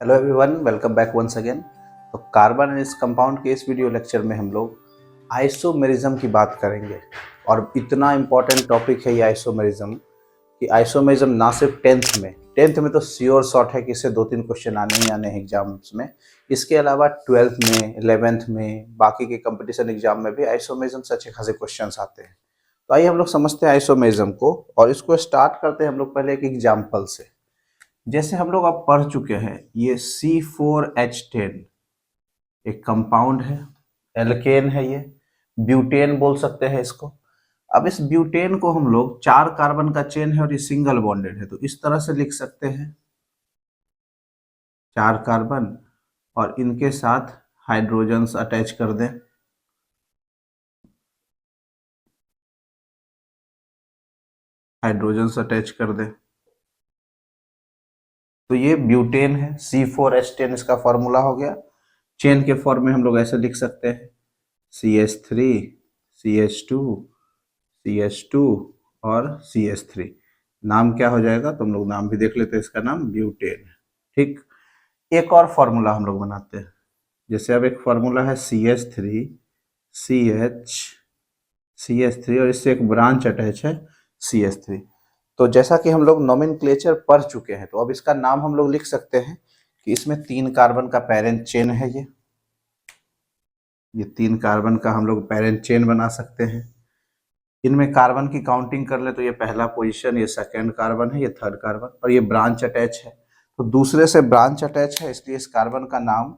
Hello everyone, welcome back once again. तो carbon and इस compound के इस वीडियो लेक्चर में हम लोग आइसोमेरिज्म की बात करेंगे। और इतना इम्पोर्टेंट टॉपिक है ये आइसोमेरिज्म कि आइसोमेरिज्म ना सिर्फ टेंथ में तो श्योर शॉर्ट है कि इससे 2-3 क्वेश्चन आने ही आने हैं एग्जाम्स में। इसके अलावा 12th में, 11th में, बाकी के कंपटीशन एग्जाम में भी आइसोमेरिज्म से अच्छे खासे क्वेश्चन आते हैं। तो आइए हम लोग समझते हैं आइसोमेरिज्म को, और इसको स्टार्ट करते हैं हम लोग पहले एक एग्जाम्पल से। जैसे हम लोग अब पढ़ चुके हैं, ये C4H10 एक कंपाउंड है, एल्केन है, ये ब्यूटेन बोल सकते हैं इसको। अब इस ब्यूटेन को हम लोग 4 कार्बन का चेन है और ये सिंगल बॉन्डेड है, तो इस तरह से लिख सकते हैं 4 कार्बन और इनके साथ हाइड्रोजन्स अटैच कर दें। हाइड्रोजन्स अटैच कर दें तो ये ब्यूटेन है। C4H10 इसका फॉर्मूला हो गया। चेन के फॉर्म में हम लोग ऐसे लिख सकते हैं CH3, CH2, CH2 और CH3। नाम क्या हो जाएगा, तुम लोग नाम भी देख लेते हैं, इसका नाम ब्यूटेन है। ठीक, एक और फॉर्मूला हम लोग बनाते हैं। जैसे अब एक फॉर्मूला है CH3, CH, CH3 और इससे एक ब्रांच अटैच है CH3। तो जैसा कि हम लोग नोमेनक्लेचर पढ़ चुके हैं, तो अब इसका नाम हम लोग लिख सकते हैं कि इसमें 3 कार्बन का पेरेंट चेन है। ये 3 कार्बन का हम लोग पेरेंट चेन बना सकते हैं। इनमें कार्बन की काउंटिंग कर ले तो ये पहला पोजीशन, ये सेकंड कार्बन है, ये थर्ड कार्बन, और ये ब्रांच अटैच है। तो दूसरे से ब्रांच अटैच है, इसलिए इस कार्बन का नाम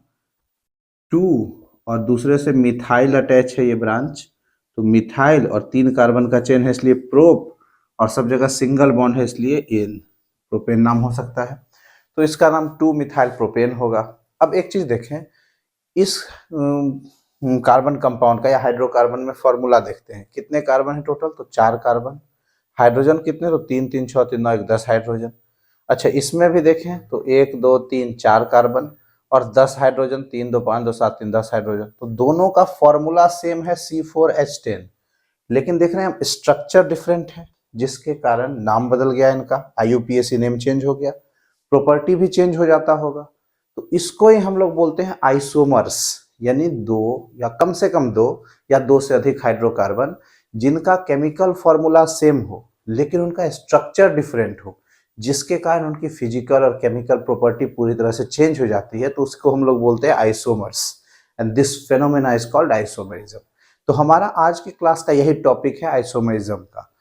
2, और दूसरे से मिथाइल अटैच है ये ब्रांच, तो मिथाइल, और 3 कार्बन का चेन है इसलिए प्रोप, और सब जगह सिंगल बॉन्ड है इसलिए एन, प्रोपेन नाम हो सकता है। तो इसका नाम 2 मिथाइल प्रोपेन होगा। अब एक चीज देखें, इस कार्बन कंपाउंड का या हाइड्रोकार्बन में फॉर्मूला देखते हैं। कितने कार्बन है टोटल, तो 4 कार्बन। हाइड्रोजन कितने, तो 3 3 6 3 9 1 10 हाइड्रोजन। अच्छा, इसमें भी देखें तो 1 2 3 4 कार्बन और 10 हाइड्रोजन, 3 2 5 2 7 3 10 हाइड्रोजन। तो दोनों का फॉर्मूला सेम है C4H10, लेकिन देख रहे हैं हम स्ट्रक्चर डिफरेंट है, जिसके कारण नाम बदल गया इनका, IUPAC नेम चेंज हो गया, प्रॉपर्टी भी चेंज हो जाता होगा। तो इसको ही हम लोग बोलते हैं आइसोमर्स, यानी दो या कम से कम दो या दो से अधिक हाइड्रोकार्बन जिनका केमिकल फॉर्मूला सेम हो लेकिन उनका स्ट्रक्चर डिफरेंट हो, जिसके कारण उनकी फिजिकल और केमिकल प्रॉपर्टी पूरी तरह से चेंज हो जाती है, तो उसको हम लोग बोलते हैं isomers. And this phenomena is called isomerism. तो हमारा आज की क्लास का यही टॉपिक है, आइसोमरिज्म का।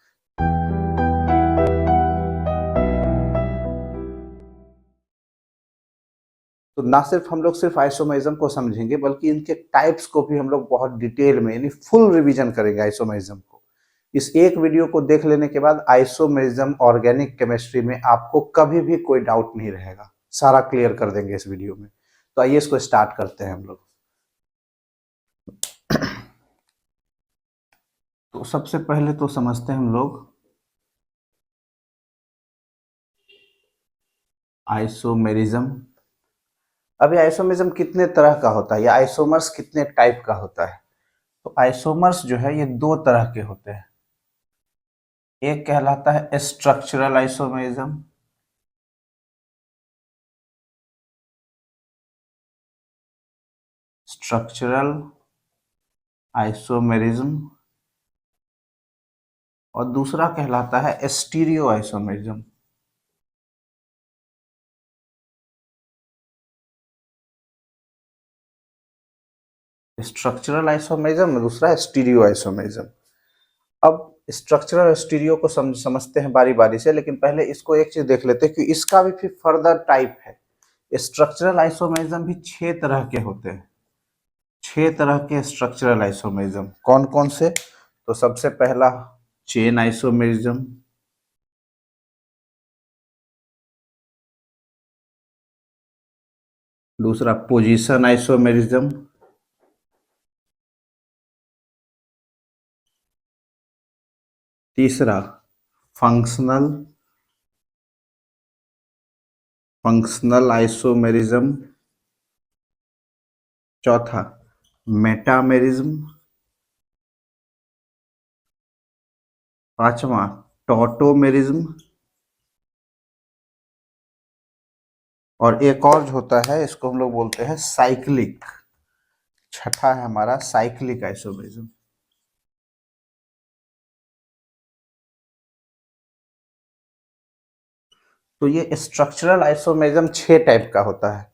तो ना सिर्फ हम लोग सिर्फ आइसोमरिज्म को समझेंगे, बल्कि इनके टाइप्स को भी हम लोग बहुत डिटेल में, यानी फुल रिवीजन करेंगे आइसोमरिज्म को। इस एक वीडियो को देख लेने के बाद आइसोमरिज्म ऑर्गेनिक केमिस्ट्री में आपको कभी भी कोई डाउट नहीं रहेगा, सारा क्लियर कर देंगे इस वीडियो में। तो आइए इसको स्टार्ट करते हैं हम लोग। तो सबसे पहले तो समझते हैं हम लोग आइसोमेरिज्म। अभी आइसोमेरिज्म कितने तरह का होता है या आइसोमर्स कितने टाइप का होता है। तो आइसोमर्स जो है ये 2 तरह के होते हैं। एक कहलाता है स्ट्रक्चरल आइसोमेरिज्म, स्ट्रक्चरल आइसोमेरिज्म, और दूसरा कहलाता है स्टीरियो आइसोमेरिज्म। स्ट्रक्चरल आइसोमेरिज्म, दूसरा स्टीरियो आइसोमेरिज्म। अब स्ट्रक्चरल और स्टीरियो को समझते हैं बारी बारी से, लेकिन पहले इसको एक चीज देख लेते हैं कि इसका भी फिर फर्दर टाइप है। स्ट्रक्चरल आइसोमेरिज्म भी 6 तरह के होते हैं। 6 तरह के स्ट्रक्चरल आइसोमेरिज्म कौन कौन से, तो सबसे पहला चेन आइसोमेरिज्म, दूसरा पोजीशन आइसोमेरिज्म, तीसरा फंक्शनल फंक्शनल आइसोमेरिज्म, चौथा मेटामेरिज्म, पांचवा टॉटोमेरिज्म, और एक और जो होता है इसको हम लोग बोलते हैं साइक्लिक। छठा है हमारा साइक्लिक आइसोमेरिज्म। तो ये स्ट्रक्चरल आइसोमेरिज्म 6 टाइप का होता है।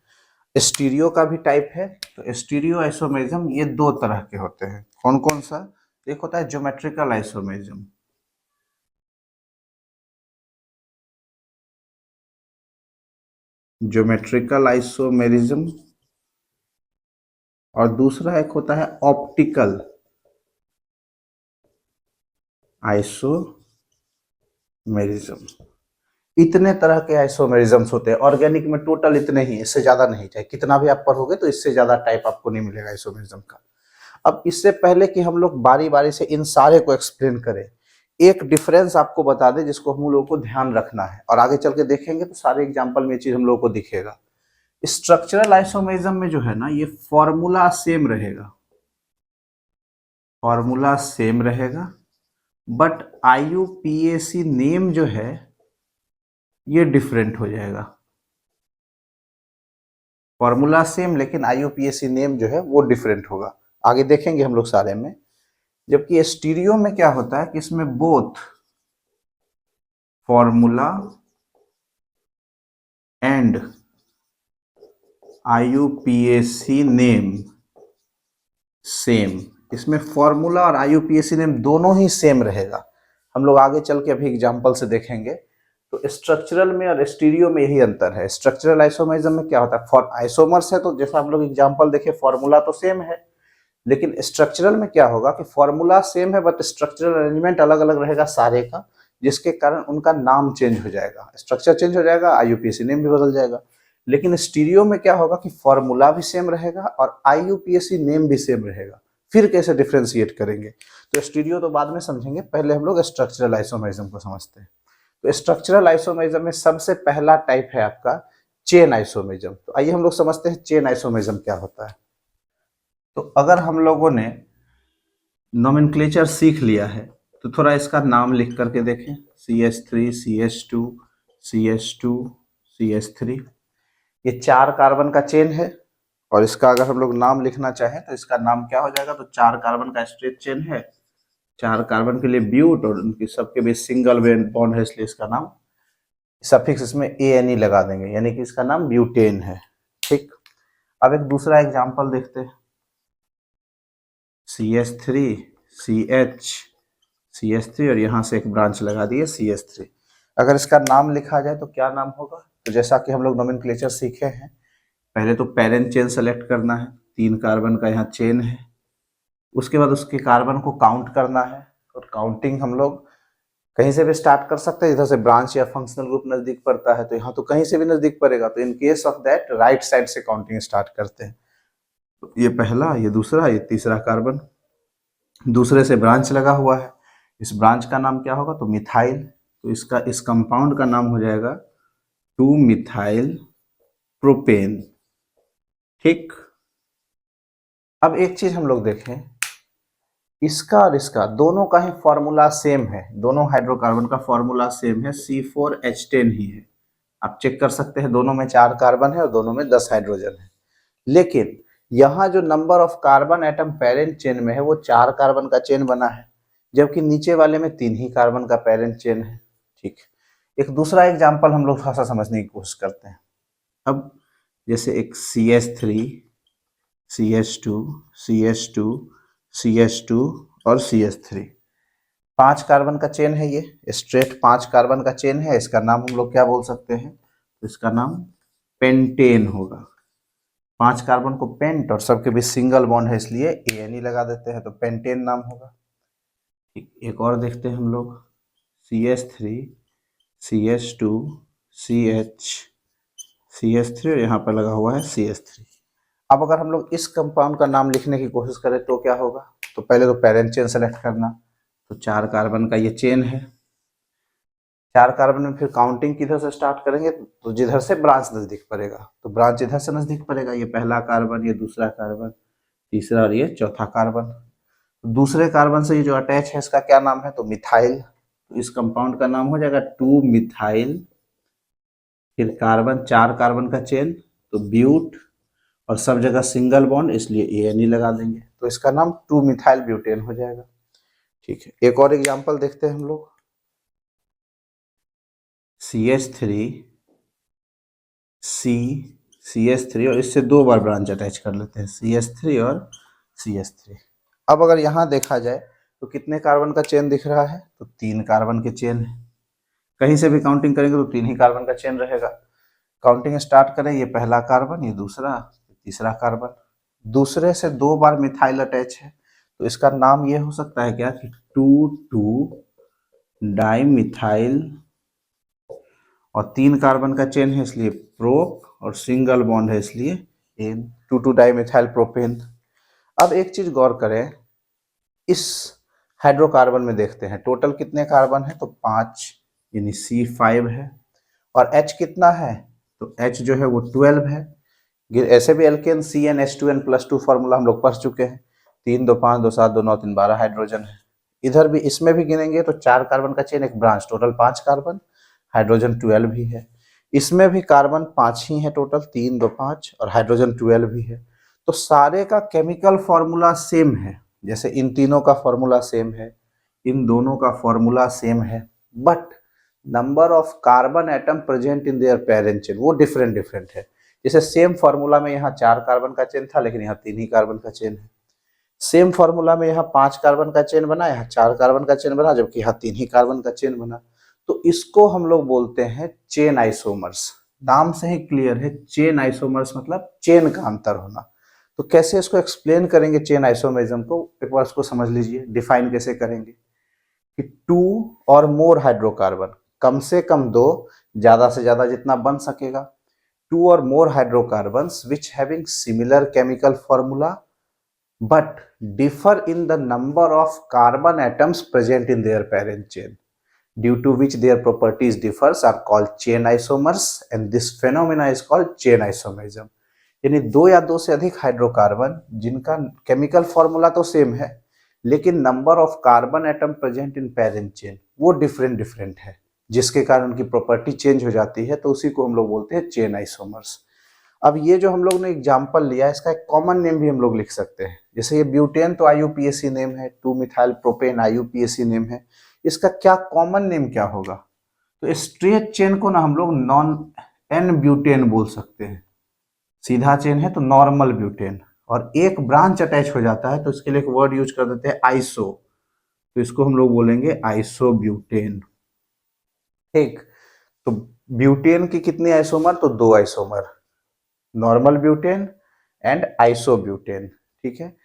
स्टीरियो का भी टाइप है। तो स्टीरियो आइसोमेरिज्म ये 2 तरह के होते हैं। कौन कौन सा? एक होता है ज्योमेट्रिकल आइसोमेरिज्म। Geometrical isomerism. और दूसरा एक होता है ऑप्टिकल आइसोमेरिज्म। इतने तरह के आइसोमेरिज्म्स होते हैं। ऑर्गेनिक में टोटल इतने ही, इससे ज्यादा नहीं। चाहे कितना भी आप पढ़ोगे तो इससे ज्यादा टाइप आपको नहीं मिलेगा आइसोमेरिज्म का। अब इससे पहले कि हम लोग बारी बारी से इन सारे को एक्सप्लेन करें, एक डिफरेंस आपको बता दें जिसको हम लोगों को ध्यान रखना है, और आगे चल के देखेंगे तो सारे एग्जाम्पल में ये चीज हम लोगों को दिखेगा। स्ट्रक्चरल आइसोमेरिज्म में जो है ना, ये फॉर्मूला सेम रहेगा। फॉर्मूला सेम रहेगा, बट आईयूपीएसी नेम जो है ये डिफरेंट हो जाएगा। फॉर्मूला सेम, लेकिन आईयूपीएसी नेम जो है वो डिफरेंट होगा। आगे देखेंगे हम लोग सारे में। जबकि स्टीरियो में क्या होता है कि इसमें both formula and IUPAC name same. इसमें फॉर्मूला और आईयूपीएसी नेम दोनों ही सेम रहेगा। हम लोग आगे चल के अभी एग्जांपल से देखेंगे। तो स्ट्रक्चरल में और स्टीरियो में यही अंतर है। स्ट्रक्चरल आइसोमेरिज्म में क्या होता है, फॉर आइसोमर्स है तो जैसा हम लोग एग्जांपल देखे फॉर्मूला तो सेम है, लेकिन स्ट्रक्चरल में क्या होगा कि फॉर्मूला सेम है बट स्ट्रक्चरल अरेंजमेंट अलग अलग रहेगा सारे का, जिसके कारण उनका नाम चेंज हो जाएगा, स्ट्रक्चर चेंज हो जाएगा, आईयूपीएसी नेम भी बदल जाएगा। लेकिन स्टीरियो में क्या होगा कि फॉर्मूला भी सेम रहेगा और आईयूपीएसी नेम भी सेम रहेगा। फिर कैसे डिफ्रेंशिएट करेंगे? तो स्टीरियो तो बाद में समझेंगे, पहले हम लोग स्ट्रक्चरल आइसोमेरिज्म को समझते हैं। तो स्ट्रक्चरल आइसोमेरिज्म में सबसे पहला टाइप है आपका चेन आइसोमेरिज्म। तो आइए हम लोग समझते हैं चेन आइसोमेरिज्म क्या होता है। तो अगर हम लोगों ने नोमेनक्लेचर सीख लिया है तो थोड़ा इसका नाम लिख करके देखें। CH3 CH2 CH2 CH3, ये 4 कार्बन का चेन है। और इसका अगर हम लोग नाम लिखना चाहें तो इसका नाम क्या हो जाएगा? तो 4 कार्बन का स्ट्रेट चेन है, 4 कार्बन के लिए ब्यूट, और उनकी सबके बीच सिंगल बॉन्ड है, इसलिए इसका नाम सफिक्स इसमें ANE लगा देंगे, यानी कि इसका नाम ब्यूटेन है। ठीक। अब एक दूसरा एग्जांपल देखते हैं। CH3 CH और यहाँ से एक ब्रांच लगा दिए CH3। अगर इसका नाम लिखा जाए तो क्या नाम होगा? तो जैसा कि हम लोग नोमेनक्लेचर सीखे हैं, पहले तो पेरेंट चेन सेलेक्ट करना है, 3 कार्बन का यहाँ चेन है। उसके बाद उसके कार्बन को काउंट करना है, और काउंटिंग हम लोग कहीं से भी स्टार्ट कर सकते हैं। इधर से ब्रांच या फंक्शनल ग्रुप नजदीक पड़ता है तो यहाँ तो कहीं से भी नजदीक पड़ेगा, तो in case of that right side से काउंटिंग स्टार्ट करते हैं। तो ये पहला, ये दूसरा, ये तीसरा कार्बन, दूसरे से ब्रांच लगा हुआ है। इस ब्रांच का नाम क्या होगा? तो मिथाइल। तो इसका इस कंपाउंड का नाम हो जाएगा 2 मिथाइल प्रोपेन। ठीक। अब एक चीज हम लोग देखें, इसका और इसका दोनों का ही फॉर्मूला सेम है। दोनों हाइड्रोकार्बन का फॉर्मूला सेम है, C4H10 ही है। आप चेक कर सकते हैं, दोनों में 4 कार्बन है और दोनों में 10 हाइड्रोजन है। लेकिन यहाँ जो number of carbon atom parent chain में है वो 4 कार्बन का चेन बना है, जबकि नीचे वाले में 3 ही कार्बन का पेरेंट चेन है। ठीक। एक दूसरा एग्जांपल हम लोग थोड़ा सा समझने की कोशिश करते हैं। अब जैसे एक CH3 CH2 CH2 CH2 और CH3, 5 कार्बन का चेन है, ये स्ट्रेट 5 कार्बन का चेन है। इसका नाम हम लोग क्या बोल सकते हैं? इसका नाम पेंटेन होगा। 5 कार्बन को पेंट और सबके बीच सिंगल बॉन्ड है, इसलिए ANE लगा देते हैं, तो पेंटेन नाम होगा। एक और देखते हैं हम लोग, CH3 CH2 CH3 और यहाँ पर लगा हुआ है CH3। अब अगर हम लोग इस कंपाउंड का नाम लिखने की कोशिश करें तो क्या होगा? तो पहले तो पेरेंट चेन सेलेक्ट करना। तो 4 कार्बन का ये चेन है, 4 कार्बन में फिर काउंटिंग किधर से स्टार्ट करेंगे? तो जिधर से ब्रांच नजदीक पड़ेगा, तो ब्रांच इधर से नजदीक पड़ेगा। ये पहला कार्बन, ये दूसरा कार्बन, तीसरा और ये चौथा कार्बन। तो दूसरे कार्बन से ये जो अटैच है इसका क्या नाम है? तो मिथाइल। तो इस कंपाउंड का नाम हो जाएगा 2 मिथाइल फिर कार्बन, 4 कार्बन का चेन, तो ब्यूट, और सब जगह सिंगल बॉन्ड, इसलिए ANE लगा देंगे, तो इसका नाम 2 मिथाइल ब्यूटेन हो जाएगा। ठीक है, एक और एग्जांपल देखते हैं हम लोग। CH3 C CH3, और इससे 2 बार ब्रांच अटैच कर लेते हैं, CH3 और CH3। अब अगर यहाँ देखा जाए तो कितने कार्बन का चेन दिख रहा है, तो 3 कार्बन के चेन है। कहीं से भी काउंटिंग करेंगे तो 3 ही कार्बन का चेन रहेगा। काउंटिंग स्टार्ट करें, ये पहला कार्बन, ये दूसरा, तीसरा कार्बन, दूसरे से 2 बार मिथाइल अटैच है, तो इसका नाम ये हो सकता है क्या कि 2,2 डाइमिथाइल, और 3 कार्बन का चेन है इसलिए प्रोप, और सिंगल बॉन्ड है इसलिए एन, 2,2 डाइमिथाइल प्रोपेन। अब एक चीज गौर करें, इस हाइड्रोकार्बन में देखते हैं टोटल कितने कार्बन है, तो 5, यानी C5 है, और H कितना है, तो H जो है वो 12 है। ऐसे भी एल्केन CnH2n+2 फॉर्मूला हम लोग पढ़ चुके हैं, 3 2 5 2 7 2 9 3 12 हाइड्रोजन है। इधर भी, इसमें भी गिनेंगे तो 4 कार्बन का चेन, एक ब्रांच, टोटल 5 कार्बन, हाइड्रोजन 12 भी है। इसमें भी कार्बन 5 ही है टोटल, 3 2 5, और हाइड्रोजन 12 भी है। तो सारे का केमिकल फॉर्मूला सेम है, जैसे इन तीनों का फॉर्मूला सेम है, इन दोनों का फॉर्मूला सेम है, but number of carbon atom present in their parent chain वो डिफरेंट डिफरेंट है। जैसे सेम फॉर्मूला में यहाँ 4 कार्बन का चेन था, लेकिन यहाँ 3 ही कार्बन का चेन है। सेम फॉर्मूला में यहाँ 5 कार्बन का चेन बना, यहाँ 4 कार्बन का चेन बना, जबकि यहाँ 3 ही कार्बन का चेन बना। तो इसको हम लोग बोलते हैं चेन आइसोमर्स। नाम से ही क्लियर है, चेन आइसोमर्स मतलब चेन का अंतर होना। तो कैसे इसको एक्सप्लेन करेंगे चेन आइसोमेरिज्म को, एक बार इसको समझ लीजिए, डिफाइन कैसे करेंगे कि 2 और मोर हाइड्रोकार्बन, कम से कम 2, ज्यादा से ज्यादा जितना बन सकेगा, 2 और मोर hydrocarbons which having similar chemical formula but differ in the number of carbon atoms present in their parent chain, due to which their properties differs are called chain isomers, and this phenomena is called chain isomerism। यानी 2 या 2 से अधिक hydrocarbon जिनका chemical formula तो same है, लेकिन number of carbon atom present in parent chain वो different different है, जिसके कारण उनकी प्रॉपर्टी चेंज हो जाती है, तो उसी को हम लोग बोलते हैं चेन आइसोमर्स। अब ये जो हम लोग ने एग्जांपल लिया, इसका एक कॉमन नेम भी हम लोग लिख सकते हैं। जैसे ये ब्यूटेन तो IUPAC नेम है, 2 मिथाइल प्रोपेन IUPAC नेम है, इसका क्या कॉमन नेम क्या होगा, तो स्ट्रेट चेन को ना हम लोग नॉन एन ब्यूटेन बोल सकते हैं। सीधा चेन है तो नॉर्मल ब्यूटेन, और एक ब्रांच अटैच हो जाता है तो इसके लिए एक वर्ड यूज कर देते हैं आइसो, तो इसको हम लोग बोलेंगे आइसोब्यूटेन। ठीक, तो ब्यूटेन की कितनी आइसोमर, तो 2 isomer, normal butane and isobutane. ठीक है,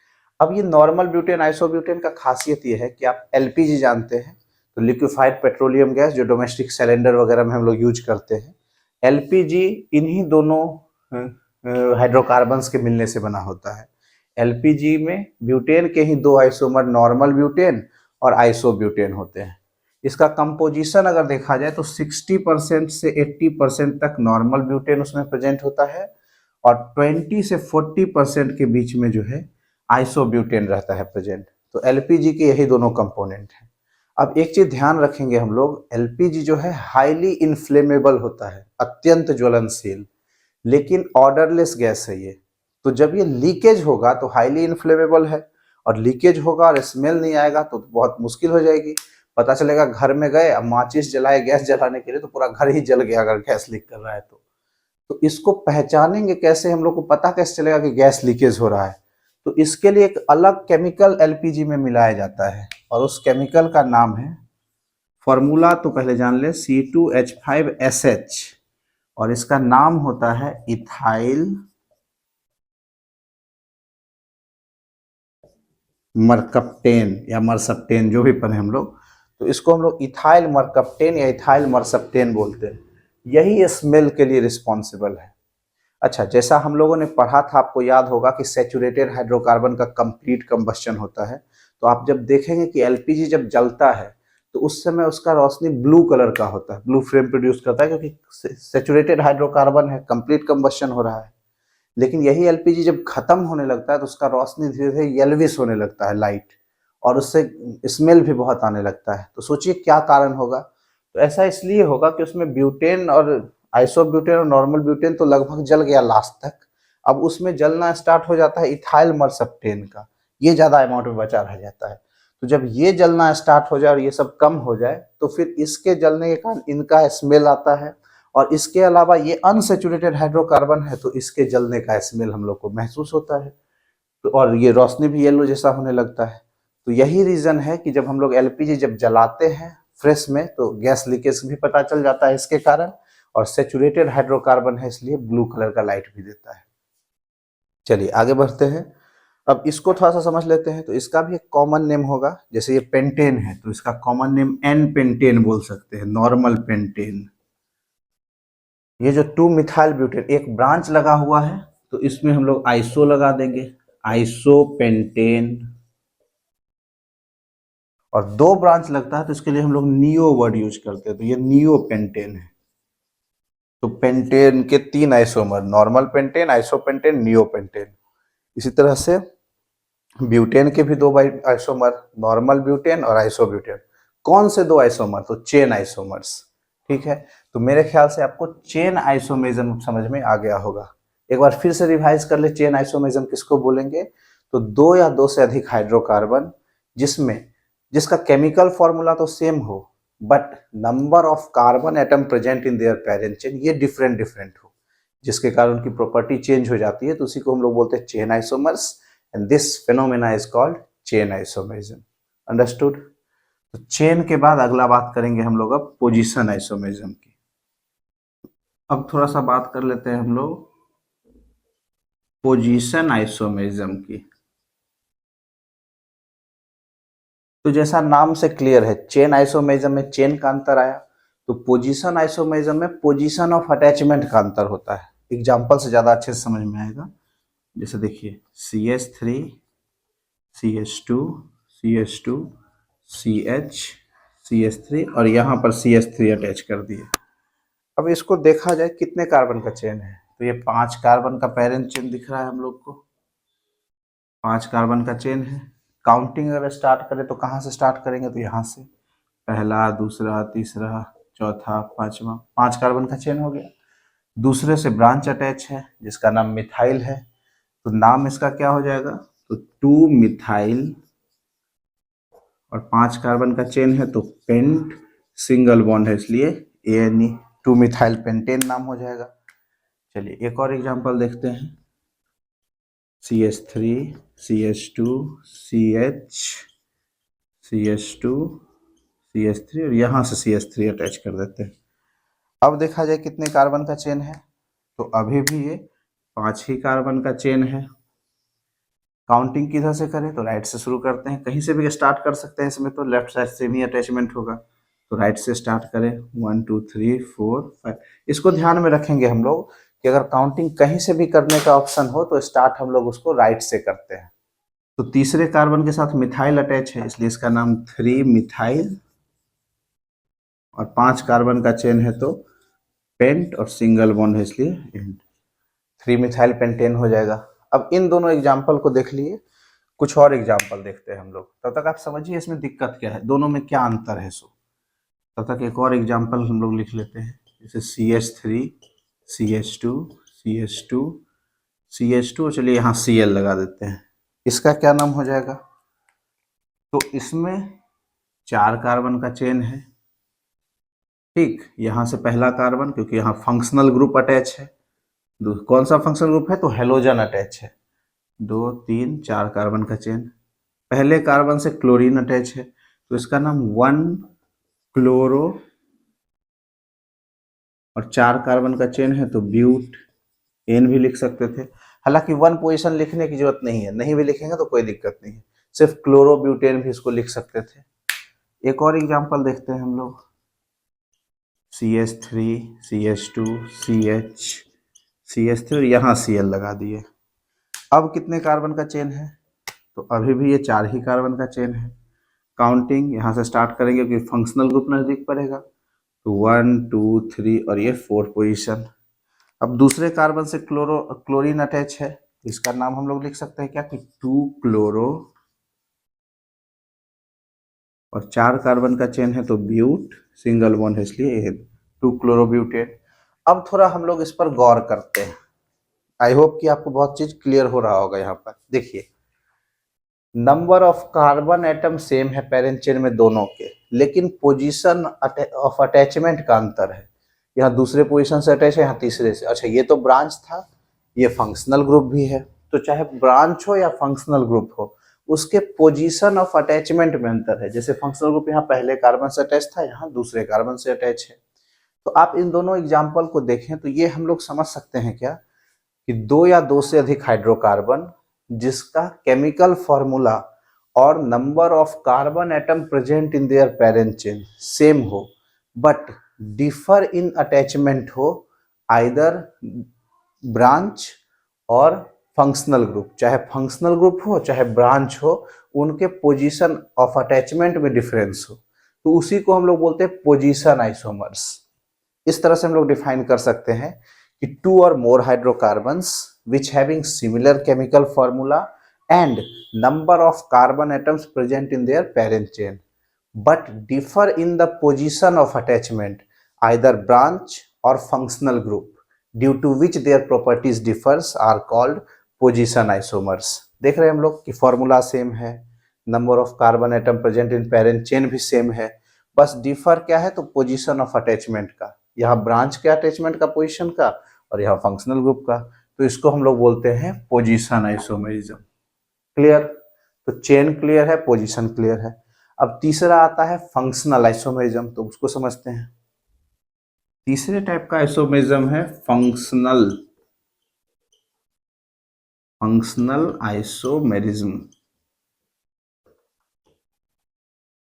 अब ये नॉर्मल ब्यूटेन आइसोब्यूटेन का खासियत ये है कि आप LPG जानते हैं, तो लिक्विफाइड पेट्रोलियम गैस, जो डोमेस्टिक सिलेंडर वगैरह में हम लोग यूज करते हैं, LPG इन्हीं दोनों हाइड्रोकार्बन्स के मिलने से बना होता है। LPG में ब्यूटेन के ही 2 आइसोमर, नॉर्मल ब्यूटेन और आइसोब्यूटेन होते हैं। इसका कंपोजिशन अगर देखा जाए तो 60% से 80% तक नॉर्मल ब्यूटेन उसमें प्रेजेंट होता है, और 20 से 40% के बीच में जो है आइसोब्यूटेन रहता है प्रेजेंट। तो LPG के यही दोनों कंपोनेंट हैं। अब एक चीज ध्यान रखेंगे हम लोग, LPG जो है हाईली इन्फ्लेमेबल होता है, अत्यंत ज्वलनशील, लेकिन ऑर्डरलेस गैस है ये। तो जब ये लीकेज होगा तो हाईली इन्फ्लेमेबल है, और लीकेज होगा और स्मेल नहीं आएगा तो बहुत मुश्किल हो जाएगी। पता चलेगा घर में गए, अब माचिस जलाए गैस जलाने के लिए, तो पूरा घर ही जल गया अगर गैस लीक कर रहा है तो इसको पहचानेंगे कैसे, हम लोग को पता कैसे चलेगा कि गैस लीकेज हो रहा है, तो इसके लिए एक अलग केमिकल LPG में मिलाया जाता है, और उस केमिकल का नाम है, फॉर्मूला तो पहले जान ले, C2H5SH, और इसका नाम होता है इथाइल मरकप्टेन या मरसप्टेन, जो भी पढ़े हम लोग, तो इसको हम लोग इथाइल मरकप्टेन या इथाइल मरसप्टेन बोलते हैं। यही स्मेल के लिए रिस्पॉन्सिबल है। अच्छा, जैसा हम लोगों ने पढ़ा था, आपको याद होगा कि सैचुरेटेड हाइड्रोकार्बन का कंप्लीट कंबस्शन होता है, तो आप जब देखेंगे कि LPG जब जलता है तो उस समय उसका रोशनी ब्लू कलर का होता है, ब्लू फ्लेम प्रोड्यूस करता है, क्योंकि सैचुरेटेड हाइड्रोकार्बन है, कंप्लीट कंबस्शन हो रहा है। लेकिन यही LPG जब खत्म होने लगता है तो उसका रोशनी धीरे धीरे येल्विश होने लगता है, लाइट, और उससे स्मेल भी बहुत आने लगता है। तो सोचिए क्या कारण होगा, तो ऐसा इसलिए होगा कि उसमें ब्यूटेन और आइसोब्यूटेन और नॉर्मल ब्यूटेन तो लगभग जल गया लास्ट तक। अब उसमें जलना स्टार्ट हो जाता है इथाइल मर्सप्टेन का, ये ज्यादा अमाउंट में बचा रह जाता है। तो जब ये जलना स्टार्ट हो जाए और ये सब कम हो जाए तो फिर इसके जलने के कारण इनका स्मेल आता है, और इसके अलावा ये अनसेचुरेटेड हाइड्रोकार्बन है तो इसके जलने का स्मेल हम लोग को महसूस होता है। तो और ये रोशनी भी येलो जैसा होने लगता है। तो यही रीजन है कि जब हम लोग एलपीजी जब जलाते हैं फ्रेश में तो गैस लीकेज भी पता चल जाता है इसके कारण, और सेचुरेटेड हाइड्रोकार्बन है इसलिए ब्लू कलर का लाइट भी देता है। चलिए आगे बढ़ते हैं। अब इसको थोड़ा सा समझ लेते हैं। तो इसका भी एक कॉमन नेम होगा, जैसे ये पेंटेन है तो इसका कॉमन नेम एन पेंटेन बोल सकते हैं, नॉर्मल पेंटेन। ये जो 2 मिथाइल ब्यूटेन एक ब्रांच लगा हुआ है तो इसमें हम लोग आइसो लगा देंगे, आइसो पेंटेन। और 2 ब्रांच लगता है तो इसके लिए हम लोग नियो वर्ड यूज करते हैं, तो ये नियो पेंटेन है। तो पेंटेन के 3 isomer, normal pentane, isopentane, neo pentane. इसी तरह से ब्यूटेन के भी 2 आइसोमर, नॉर्मल ब्यूटेन और आइसोब्यूटेन। कौन से 2 आइसोमर? तो चेन आइसोमर्स। ठीक है, तो मेरे ख्याल से आपको चेन आइसोमेरिज्म समझ में आ गया होगा। एक बार फिर से रिवाइज कर ले, चेन आइसोमेरिज्म किसको बोलेंगे? तो 2 या 2 से अधिक हाइड्रोकार्बन जिसका केमिकल फॉर्मूला तो सेम हो but number of carbon atom present in their parent chain ये डिफरेंट डिफरेंट हो, जिसके कारण उनकी प्रॉपर्टी चेंज हो जाती है, तो उसी को हम लोग बोलते हैं chain isomers. And this phenomena is called chain isomerism. Understood? तो चेन के बाद अगला बात करेंगे हम लोग अब पोजीशन आइसोमेरिज्म की। अब थोड़ा सा बात कर लेते हैं हम लोग पोजीशन आइसोमेरिज्म की। तो जैसा नाम से क्लियर है, चेन आइसोमेरिज्म में चेन का अंतर आया, तो पोजीशन आइसोमेरिज्म में पोजीशन ऑफ अटैचमेंट का अंतर होता है। एग्जांपल से ज्यादा अच्छे से समझ में आएगा। जैसे देखिए CH3 CH2 CH2 CH CH3 और यहाँ पर CH3 अटैच कर दिए। अब इसको देखा जाए कितने कार्बन का चेन है, तो ये 5 कार्बन का पेरेंट चेन दिख रहा है हम लोग को, 5 कार्बन का चेन है। काउंटिंग अगर स्टार्ट करें तो कहाँ से स्टार्ट करेंगे? तो यहाँ से, पहला, दूसरा, तीसरा, चौथा, पांचवा, 5 कार्बन का चेन हो गया। दूसरे से ब्रांच अटैच है जिसका नाम मिथाइल है, तो नाम इसका क्या हो जाएगा? तो 2 मिथाइल, और 5 कार्बन का चेन है तो पेंट, सिंगल बॉन्ड है इसलिए ANE, 2 मिथाइल पेंटेन नाम हो जाएगा। चलिए एक और एग्जांपल देखते हैं। CH3 CH2 CH CH2 CH3 और यहाँ से CH3 अटैच कर देते हैं। अब देखा जाए कितने कार्बन का चेन है, तो अभी भी ये 5 ही कार्बन का चेन है। काउंटिंग किधर से करें? तो राइट से शुरू करते हैं, कहीं से भी स्टार्ट कर सकते हैं इसमें, तो लेफ्ट साइड से भी अटैचमेंट होगा, तो राइट से स्टार्ट करें। 1 2 3 4 5। इसको ध्यान में रखेंगे हम लोग कि अगर काउंटिंग कहीं से भी करने का ऑप्शन हो तो स्टार्ट हम लोग उसको राइट से करते हैं। तो तीसरे कार्बन के साथ मिथाइल अटैच है इसलिए इसका नाम 3 मिथाइल, और 5 कार्बन का चेन है तो पेंट, और सिंगल बॉन्ड है इसलिए एंड, 3 मिथाइल पेंटेन हो जाएगा। अब इन दोनों एग्जाम्पल को देख लिए, कुछ और एग्जाम्पल देखते हैं हम लोग, तब तक आप समझिए इसमें दिक्कत क्या है, दोनों में क्या अंतर है। सो तब तक एक और एग्जाम्पल हम लोग लिख लेते हैं, जैसे CH3 CH2 CH2 CH2, चलिए यहाँ Cl लगा देते हैं। इसका क्या नाम हो जाएगा? तो इसमें 4 कार्बन का चेन है। ठीक, यहाँ से पहला कार्बन, क्योंकि यहाँ फंक्शनल ग्रुप अटैच है। कौन सा फंक्शनल ग्रुप है? तो हेलोजन अटैच है। 2 3 4 कार्बन का चेन। पहले कार्बन से क्लोरीन अटैच है तो इसका नाम 1 क्लोरो, और 4 कार्बन का चेन है तो ब्यूट, एन भी लिख सकते थे। हालांकि 1 पोजीशन लिखने की जरूरत नहीं है, नहीं भी लिखेंगे तो कोई दिक्कत नहीं है, सिर्फ क्लोरो ब्यूटेन भी इसको लिख सकते थे। एक और एग्जांपल देखते हैं हम लोग, CH3 CH2 CH CH3 और यहाँ Cl लगा दिए। अब कितने कार्बन का चेन है? तो अभी भी ये 4 ही कार्बन का चेन है। काउंटिंग यहाँ से स्टार्ट करेंगे क्योंकि फंक्शनल ग्रुप नजदीक पड़ेगा, तो 1 2 3 और ये 4 पोजीशन। अब दूसरे कार्बन से क्लोरीन अटैच है, इसका नाम हम लोग लिख सकते हैं क्या कि 2 क्लोरो, और 4 कार्बन का चेन है तो ब्यूट, सिंगल बॉन्ड है इसलिए 2 क्लोरोब्यूटेन। अब थोड़ा हम लोग इस पर गौर करते हैं। आई होप कि आपको बहुत चीज क्लियर हो रहा होगा। यहाँ पर देखिए, number of carbon atom same है पेरेंट चेन में दोनों के, लेकिन पोजीशन ऑफ अटैचमेंट का अंतर है। यहाँ दूसरे पोजीशन से अटैच है, यहाँ तीसरे से। अच्छा, ये तो ब्रांच था, ये फंक्शनल ग्रुप भी है। तो चाहे ब्रांच हो या फंक्शनल ग्रुप हो, उसके पोजीशन ऑफ अटैचमेंट में अंतर है। जैसे फंक्शनल ग्रुप यहाँ पहले कार्बन से अटैच था, यहाँ दूसरे कार्बन से अटैच है। तो आप इन दोनों एग्जाम्पल को देखें तो ये हम लोग समझ सकते हैं क्या, कि दो या दो से अधिक हाइड्रोकार्बन जिसका केमिकल फॉर्मूला और number of carbon atom present in their parent chain same हो, बट डिफर इन अटैचमेंट हो, आइदर ब्रांच और फंक्शनल ग्रुप, चाहे फंक्शनल ग्रुप हो चाहे ब्रांच हो, उनके पोजीशन ऑफ अटैचमेंट में डिफरेंस हो, तो उसी को हम लोग बोलते हैं पोजीशन आइसोमर्स। इस तरह से हम लोग डिफाइन कर सकते हैं कि टू और मोर hydrocarbons which having similar chemical formula and number of carbon atoms present in their parent chain but differ in the position of attachment, either branch or functional group, due to which their properties differs are called position isomers। देख रहे हैं हम लोग कि formula same है, number of carbon atom present in parent chain भी same है, बस डिफर क्या है तो पोजीशन ऑफ अटैचमेंट का, यहाँ ब्रांच के अटैचमेंट का पोजीशन का और यहाँ फंक्शनल ग्रुप का। तो इसको हम लोग बोलते हैं पोजीशन आइसोमेरिज्म। क्लियर? तो चेन क्लियर है, पोजीशन क्लियर है। अब तीसरा आता है फंक्शनल आइसोमेरिज्म, तो उसको समझते हैं। तीसरे टाइप का आइसोमेरिज्म है फंक्शनल आइसोमेरिज्म।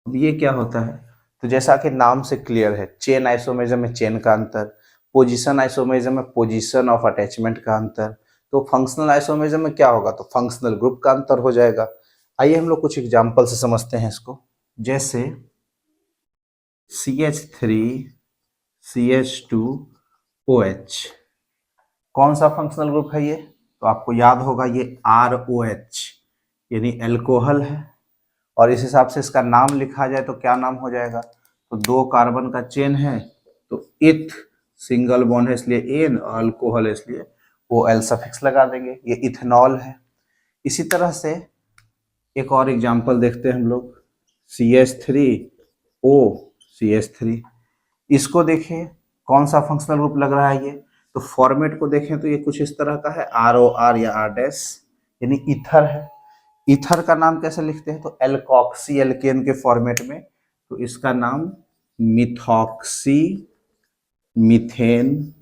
अब ये क्या होता है, तो जैसा कि नाम से क्लियर है, चेन आइसोमेरिज्म में चेन का अंतर, पोजीशन आइसोमेरिज्म में पोजीशन ऑफ अटैचमेंट का अंतर, तो फंक्शनल आइसोमेरिज्म में क्या होगा, तो फंक्शनल ग्रुप का अंतर हो जाएगा। आइए हम लोग कुछ एग्जांपल से समझते हैं इसको। जैसे CH3CH2OH, कौन सा फंक्शनल ग्रुप है ये, तो आपको याद होगा ये ROH यानी एल्कोहल है, और इस हिसाब से इसका नाम लिखा जाए तो क्या नाम हो जाएगा, तो दो कार्बन का चेन है तो इथ सिंगल बॉन्ड है इसलिए एन, और अल्कोहल है इसलिए OL सफिक्स लगा देंगे, ये इथेनॉल है। इसी तरह से एक और एग्जांपल देखते हैं हम लोग, CH3OCH3, इसको देखें कौन सा फंक्शनल ग्रुप लग रहा है ये, तो फॉर्मेट को देखें तो ये कुछ इस तरह का है, ROR या R' यानी ईथर है। ईथर का नाम कैसे लिखते हैं, तो एल्कोक्सी एल्केन के फॉर्मेट में, तो इसका नाम मिथॉक्सी मीथेन।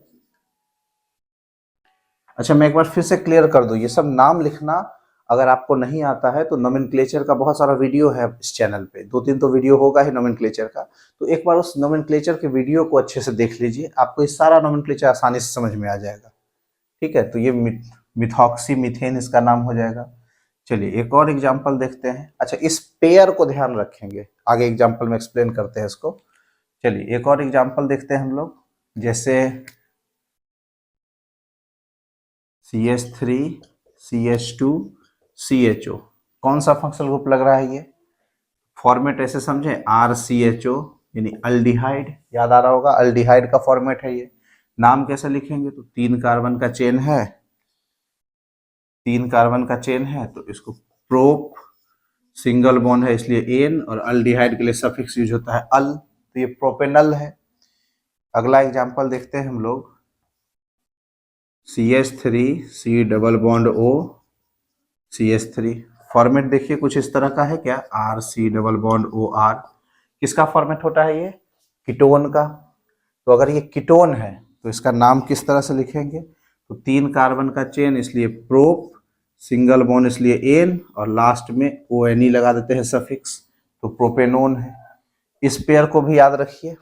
अच्छा, मैं एक बार फिर से क्लियर कर दूं, ये सब नाम लिखना अगर आपको नहीं आता है तो नोमेनक्लेचर का बहुत सारा वीडियो है इस चैनल पे, 2-3 तो वीडियो होगा ही नोमेनक्लेचर का, तो एक बार उस नोमेनक्लेचर के वीडियो को अच्छे से देख लीजिए, आपको ये सारा नोमेनक्लेचर आसानी से समझ में आ जाएगा। ठीक है, तो ये मिथॉक्सी मीथेन इसका नाम हो जाएगा। चलिए एक और एग्जाम्पल देखते हैं। अच्छा, इस पेयर को ध्यान रखेंगे, आगे एग्जाम्पल में एक्सप्लेन करते हैं इसको। चलिए एक और एग्जाम्पल देखते हैं हम लोग, जैसे CH3CH2CHO, कौन सा फंक्शनल ग्रुप लग रहा है ये, फॉर्मेट ऐसे समझे RCHO यानी अल्डिहाइड, याद आ रहा होगा अल्डिहाइड का फॉर्मेट है ये। नाम कैसे लिखेंगे, तो 3 कार्बन का चेन है, 3 कार्बन का चेन है तो इसको प्रोप, सिंगल बॉन्ड है इसलिए एन, और अल्डिहाइड के लिए सफिक्स यूज होता है अल, तो ये प्रोपेनल है। अगला एग्जांपल देखते हैं हम लोग, CH3C double bond O CH3, format देखिए कुछ इस तरह का है क्या, RC डबल बॉन्ड OR, किसका फॉर्मेट होता है ये, कीटोन का। तो अगर ये कीटोन है तो इसका नाम किस तरह से लिखेंगे, तो 3 कार्बन का चेन इसलिए प्रोप, सिंगल बॉन्ड इसलिए एन, और लास्ट में ONE लगा देते हैं सफिक्स, तो प्रोपेनोन है। इस पेयर को भी याद रखिए।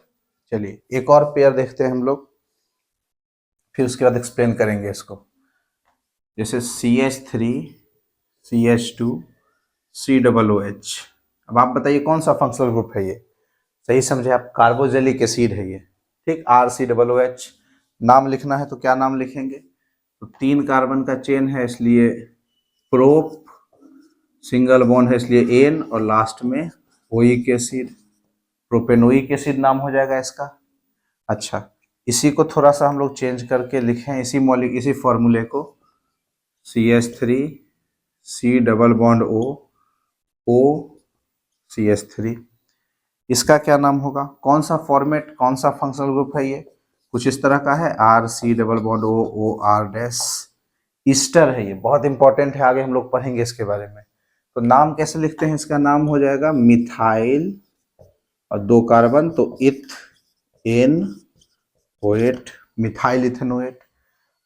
चलिए एक और पेयर देखते हैं हम लोग, फिर उसके बाद एक्सप्लेन करेंगे इसको। जैसे CH3CH2COOH, अब आप बताइए कौन सा फंक्शनल ग्रुप है ये, सही समझे आप, कार्बोजेलिक एसिड है ये। ठीक, RCOOH नाम लिखना है तो क्या नाम लिखेंगे, तो 3 कार्बन का चेन है इसलिए प्रोप, सिंगल बॉन्ड है इसलिए एन, और लास्ट में ओइक एसिड, प्रोपेनोइक एसिड नाम हो जाएगा इसका। अच्छा, इसी को थोड़ा सा हम लोग चेंज करके लिखें, इसी फॉर्मूले को, CH3 C double bond O CH3, इसका क्या नाम होगा, कौन सा फॉर्मेट, कौन सा फंक्शनल ग्रुप है, ये कुछ इस तरह का है, RC double bond O R dash, Easter है, ये बहुत इंपॉर्टेंट है, आगे हम लोग पढ़ेंगे इसके बारे में। तो नाम कैसे लिखते हैं, इसका नाम हो जाएगा मिथाइल और 2 कार्बन तो एन OH, मिथाइल इथेनोएट।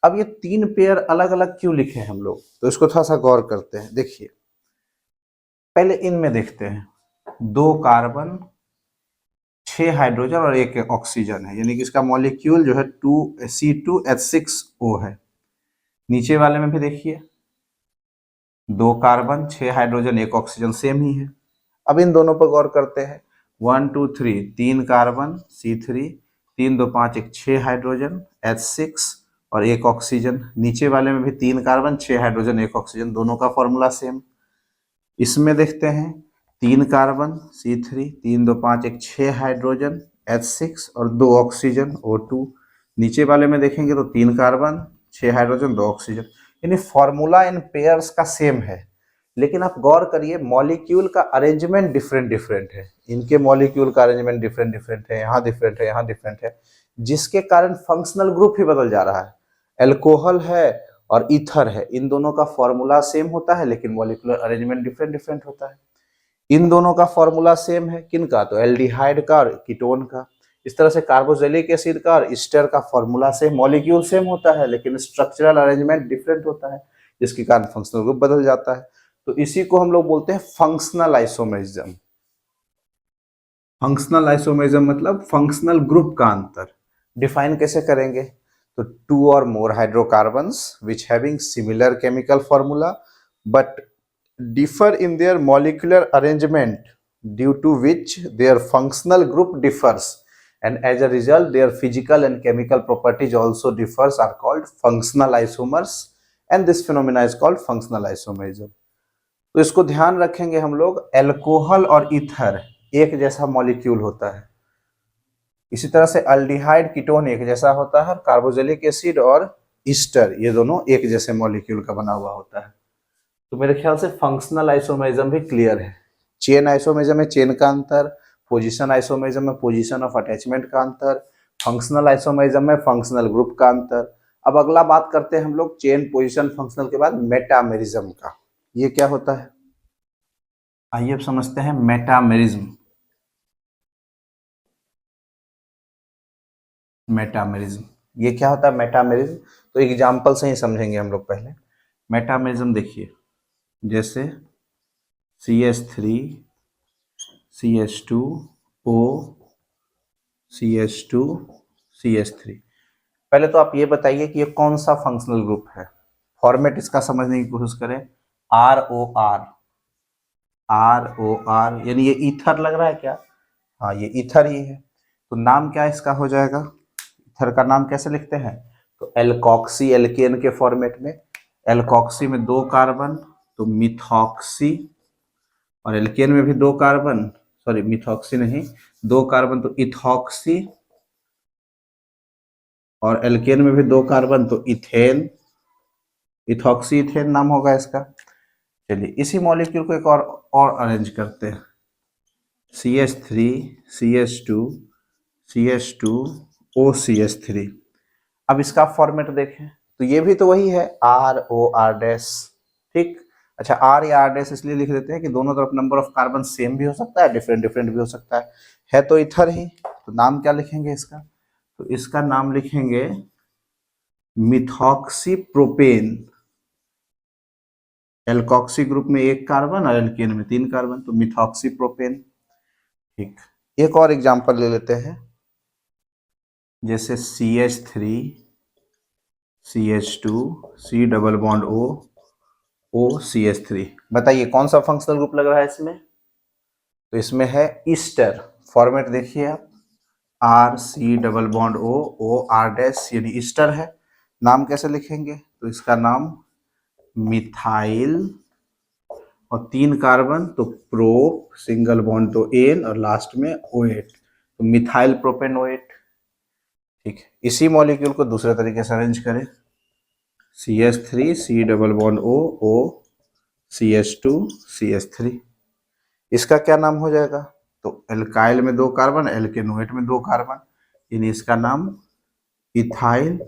अब ये 3 पेयर अलग अलग क्यों लिखे हैं हम लोग, तो इसको थोड़ा सा गौर करते हैं। देखिए पहले इनमें देखते हैं, 2 कार्बन 6 हाइड्रोजन और 1 ऑक्सीजन है, यानी कि इसका मॉलिक्यूल जो है C2H6O है। नीचे वाले में भी देखिए 2 कार्बन 6 हाइड्रोजन 1 ऑक्सीजन सेम ही है। अब इन दोनों पर गौर करते हैं, 1 2 3 3 कार्बन C3, 3 2 5 1 6 हाइड्रोजन H6 और 1 ऑक्सीजन। नीचे वाले में भी 3 कार्बन 6 हाइड्रोजन 1 ऑक्सीजन, दोनों का फॉर्मूला सेम। इसमें देखते हैं 3 कार्बन C3, 3 2 5 1 6 हाइड्रोजन H6 और 2 ऑक्सीजन O2। नीचे वाले में देखेंगे तो 3 कार्बन 6 हाइड्रोजन 2 ऑक्सीजन, यानी फॉर्मूला इन पेयर्स का सेम है, लेकिन आप गौर करिए मॉलिक्यूल का अरेंजमेंट डिफरेंट डिफरेंट है। इनके मॉलिक्यूल का अरेंजमेंट डिफरेंट डिफरेंट है, यहाँ डिफरेंट है, यहाँ डिफरेंट है, जिसके कारण फंक्शनल ग्रुप ही बदल जा रहा है। एल्कोहल है और ईथर है, इन दोनों का फॉर्मूला सेम होता है लेकिन मॉलिक्यूलर अरेंजमेंट डिफरेंट डिफरेंट होता है। इन दोनों का फॉर्मूला सेम है, किनका, तो एल्डिहाइड का और कीटोन का। इस तरह से कार्बोक्सिलिक एसिड का और ईस्टर का फॉर्मूला सेम, मॉलिक्यूल सेम होता है लेकिन स्ट्रक्चरल अरेंजमेंट डिफरेंट होता है, जिसके कारण फंक्शनल ग्रुप बदल जाता है। तो इसी को हम लोग बोलते हैं फंक्शनल आइसोमेरिज्म। फंक्शनल आइसोमेरिज्म मतलब फंक्शनल ग्रुप का अंतर। डिफाइन कैसे करेंगे, तो 2 or more hydrocarbons which having similar chemical formula but differ in their molecular arrangement due to which their functional group differs and as a result their physical and chemical properties also differs are called functional isomers and this phenomena is called functional isomerism। तो इसको ध्यान रखेंगे हम लोग, alcohol और ether एक जैसा molecule होता है, इसी तरह से अल्डिहाइड कीटोन एक जैसा होता है, कार्बोक्सिलिक एसिड और ईस्टर ये दोनों एक जैसे मॉलिक्यूल का बना हुआ होता है। तो मेरे ख्याल से फंक्शनल आइसोमेरिज्म भी क्लियर है। चेन आइसोमेरिज्म में चेन का अंतर, पोजीशन आइसोमेरिज्म में पोजीशन ऑफ अटैचमेंट का अंतर, फंक्शनल आइसोमेरिज्म में फंक्शनल ग्रुप का अंतर। अब अगला बात करते हैं हम लोग चेन पोजीशन फंक्शनल के बाद मेटामेरिज्म का, ये क्या होता है, आइए अब समझते हैं मेटामेरिज्म। मेटामेरिज्म ये क्या होता है, मेटामेरिज्म तो एग्जांपल से ही समझेंगे हम लोग। पहले मेटामेरिज्म देखिए, जैसे CH3 CH2O CH2 CH3। पहले तो आप ये बताइए कि ये कौन सा फंक्शनल ग्रुप है, फॉर्मेट इसका समझने की कोशिश करें, ROR ROR, यानी ये ईथर लग रहा है क्या, हाँ ये ईथर ही है। तो नाम क्या इसका हो जाएगा, ईथर का नाम कैसे लिखते हैं, तो एल्कोक्सी एल्केन के फॉर्मेट में, एल्कोक्सी में 2 कार्बन तो मिथॉक्सी, और एल्केन में भी 2 कार्बन, सॉरी मिथॉक्सी नहीं 2 कार्बन तो इथॉक्सी, और एल्केन में भी 2 कार्बन तो इथेन, इथॉक्सी इथेन नाम होगा इसका। चलिए इसी मॉलिक्यूल को एक और अरेंज करते हैं, CH3 CH2 CH2 OCH3। अब इसका फॉर्मेट देखें तो ये भी तो वही है, ROR डैश, ठीक। अच्छा R या R डैश इसलिए लिख देते हैं कि दोनों तरफ नंबर ऑफ कार्बन सेम भी हो सकता है, डिफरेंट डिफरेंट भी हो सकता है तो इथर ही। तो नाम क्या लिखेंगे इसका, तो इसका नाम लिखेंगे मिथॉक्सी प्रोपेन। एल्कोक्सी ग्रुप में 1 कार्बन और एल्केन में 3 कार्बन तो मिथॉक्सी प्रोपेन, ठीक। एक और एग्जांपल ले लेते हैं, जैसे CH3 CH2 C double bond O CH3। बताइए कौन सा फंक्शनल ग्रुप लग रहा है इसमें, तो इसमें है ईस्टर। फॉर्मेट देखिए आप, RC double bond O R dash, यानी ईस्टर है। नाम कैसे लिखेंगे, तो इसका नाम मिथाइल और 3 कार्बन तो प्रोप, सिंगल बॉन्ड तो एन और लास्ट में OH, तो मिथाइल प्रोपेनोएट। ठीक है, इसी मॉलिक्यूल को दूसरे तरीके से अरेंज करें, CH3 C double bond O O CH2 CH3, इसका क्या नाम हो जाएगा? तो एल्काइल में 2 कार्बन, एल्केनोएट में 2 कार्बन, यानी इसका नाम इथाइल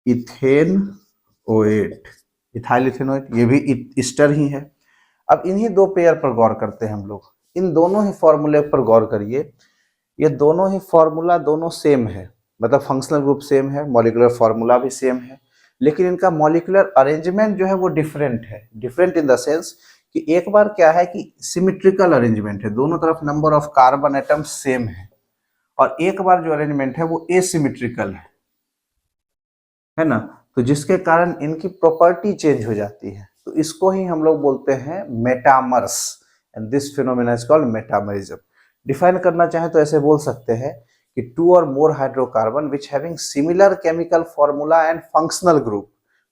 इथेन ओएट, इथाइल इथेनोएट, ये भी ईस्टर ही है। अब इन्हीं 2 पेयर पर गौर करते हैं हम लोग, इन दोनों ही फॉर्मूले पर गौर करिए, ये दोनों ही फॉर्मूला दोनों सेम है, मतलब फंक्शनल ग्रुप सेम है, मॉलिक्यूलर फॉर्मूला भी सेम है, लेकिन इनका मॉलिक्यूलर अरेंजमेंट जो है वो डिफरेंट है। डिफरेंट इन द सेंस कि एक बार क्या है कि सिमेट्रिकल अरेंजमेंट है, दोनों तरफ number of carbon atom same है, और एक बार जो अरेंजमेंट है वो एसिमेट्रिकल है ना, तो जिसके कारण इनकी प्रॉपर्टी चेंज हो जाती है, तो इसको ही हम लोग बोलते हैं metamers, and this phenomena is called metamerism. Define करना चाहे तो ऐसे बोल सकते हैं कि 2 or more hydrocarbon which having similar chemical formula and functional group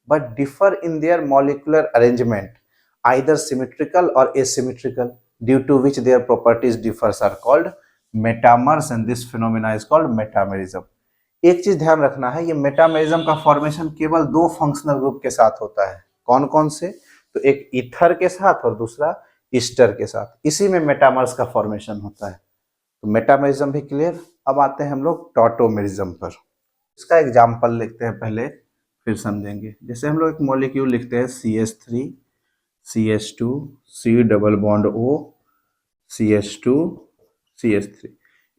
but differ in there molecular arrangement either symmetrical or asymmetrical due to which their properties differs are called metamers, and this phenomena is called metamerism। एक चीज ध्यान रखना है, ये metamerism का formation केवल 2 functional group के साथ होता है। कौन कौन से? तो एक ईथर के साथ और दूसरा ईस्टर के साथ, इसी में मेटामर्स का फॉर्मेशन होता है। तो मेटामेरिज्म भी क्लियर। अब आते हैं हम लोग टॉटोमेरिज्म पर। इसका एग्जाम्पल लिखते हैं पहले, फिर समझेंगे। जैसे हम लोग एक मॉलिक्यूल लिखते हैं CH3 CH2 C double bond O CH2 CH3,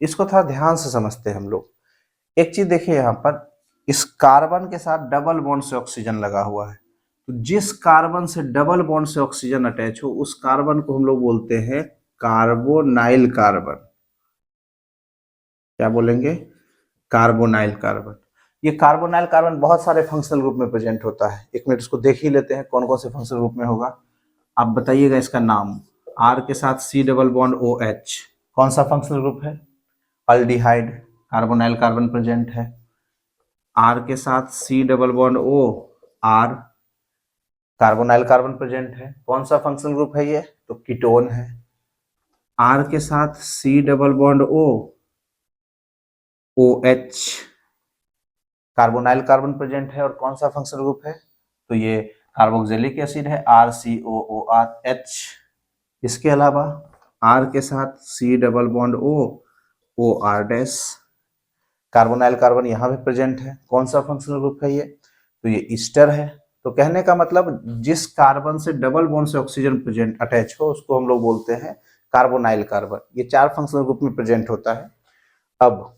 इसको थोड़ा ध्यान से समझते हैं हम लोग। एक चीज देखिए, यहाँ पर इस कार्बन के साथ डबल बॉन्ड से ऑक्सीजन लगा हुआ है, तो जिस कार्बन से डबल बॉन्ड से ऑक्सीजन अटैच हो उस कार्बन को हम लोग बोलते हैं कार्बोनाइल कार्बन। क्या बोलेंगे? Carbonyl carbon. ये कार्बोनाइल कार्बन बहुत सारे फंक्शनल ग्रुप में प्रेजेंट होता है। एक मिनट इसको देख ही लेते हैं कौन कौन से फंक्शनल ग्रुप में होगा। आप बताइएगा इसका नाम। R के साथ C डबल बॉन्ड OH, कौन सा फंक्शनल ग्रुप है? अल्डिहाइड, कार्बोनाइल कार्बन प्रेजेंट है। R के साथ C double bond O R, carbonyl carbon present है। कौन सा फंक्शनल ग्रुप है ये? तो कीटोन है। R के साथ C double bond O OH, carbonyl carbon present है, और कौन सा फंक्शनल ग्रुप है? तो ये कार्बोक्सिलिक एसिड है, RCOORH। इसके अलावा R के साथ C double bond O OR-, carbonyl carbon यहाँ पे प्रेजेंट है। कौन सा फंक्शनल ग्रुप है ये? तो ये ईस्टर है। तो कहने का मतलब जिस कार्बन से डबल बॉन्ड से ऑक्सीजन प्रेजेंट अटैच हो उसको हम लोग बोलते हैं कार्बोनाइल कार्बन। ये 4 फंक्शनल ग्रुप में प्रेजेंट होता है। अब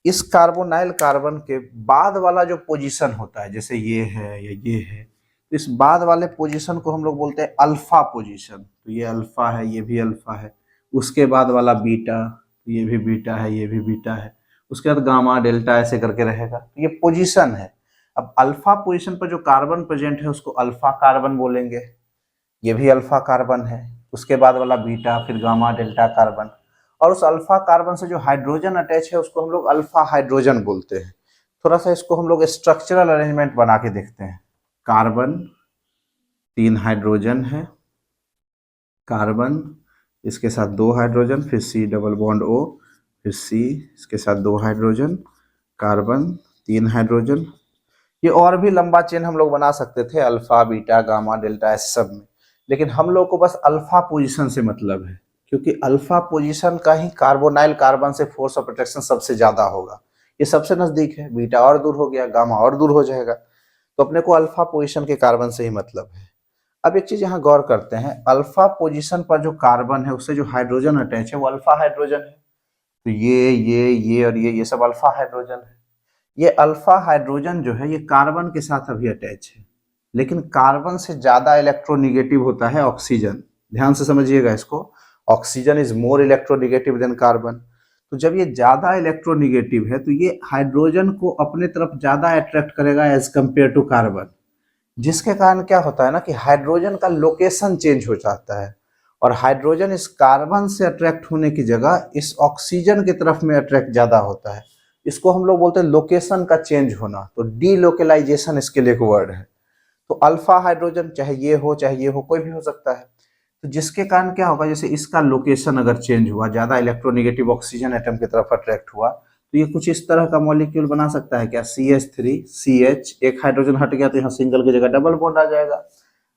इस कार्बोनाइल कार्बन के बाद वाला जो पोजीशन होता है, जैसे ये है या ये है, तो इस बाद वाले पोजीशन को हम लोग बोलते हैं अल्फा पोजीशन। तो ये अल्फा है, ये भी अल्फा है। उसके बाद वाला बीटा, ये भी बीटा है, ये भी बीटा है। उसके बाद गामा डेल्टा ऐसे करके रहेगा। तो ये पोजीशन है। अब अल्फा पोजीशन पर जो कार्बन प्रेजेंट है उसको अल्फा कार्बन बोलेंगे। ये भी अल्फा कार्बन है। उसके बाद वाला बीटा, फिर गामा डेल्टा कार्बन, और उस अल्फा कार्बन से जो हाइड्रोजन अटैच है उसको हम लोग अल्फा हाइड्रोजन बोलते हैं। थोड़ा सा इसको हम लोग स्ट्रक्चरल अरेंजमेंट बना के देखते हैं। कार्बन 3 हाइड्रोजन है, कार्बन इसके साथ 2 हाइड्रोजन, फिर C डबल बॉन्ड O, फिर C इसके साथ 2 हाइड्रोजन, कार्बन 3 हाइड्रोजन। ये और भी लंबा चेन हम लोग बना सकते थे, अल्फा बीटा गामा डेल्टा ऐसे सब में, लेकिन हम लोग को बस अल्फा पोजीशन से मतलब है, क्योंकि अल्फा पोजीशन का ही कार्बोनाइल कार्बन से फोर्स ऑफ अट्रैक्शन सबसे ज्यादा होगा। ये सबसे नजदीक है, बीटा और दूर हो गया, गामा और दूर हो जाएगा, तो अपने को अल्फा पोजीशन के कार्बन से ही मतलब है। अब एक चीज यहाँ गौर करते हैं, अल्फा पोजीशन पर जो कार्बन है उससे जो हाइड्रोजन अटैच है वो अल्फा हाइड्रोजन है। तो ये और ये सब अल्फा हाइड्रोजन है। ये अल्फा हाइड्रोजन जो है ये कार्बन के साथ अभी अटैच है, लेकिन कार्बन से ज्यादा इलेक्ट्रोनिगेटिव होता है ऑक्सीजन। ध्यान से समझिएगा इसको, oxygen is more electronegative than carbon. तो जब ये ज्यादा इलेक्ट्रोनिगेटिव है तो ये हाइड्रोजन को अपने तरफ ज्यादा अट्रैक्ट करेगा एज कंपेयर टू कार्बन, जिसके कारण क्या होता है ना कि हाइड्रोजन का लोकेशन चेंज हो जाता है, और हाइड्रोजन इस कार्बन से अट्रैक्ट होने की जगह इस ऑक्सीजन की तरफ में अट्रैक्ट ज्यादा होता है। इसको हम लोग बोलते हैं लोकेशन का चेंज होना। तो डीलोकेलाइजेशन इसके लिए एक वर्ड है। तो अल्फा हाइड्रोजन चाहे ये हो कोई भी हो सकता है। तो जिसके कारण क्या होगा, जैसे इसका लोकेशन अगर चेंज हुआ, ज्यादा इलेक्ट्रोनिगेटिव ऑक्सीजन एटम की तरफ अट्रैक्ट हुआ, तो ये कुछ इस तरह का मॉलिक्यूल बना सकता है क्या, CH3CH, एक हाइड्रोजन हट गया तो यहाँ सिंगल की जगह डबल बॉन्ड आ जाएगा।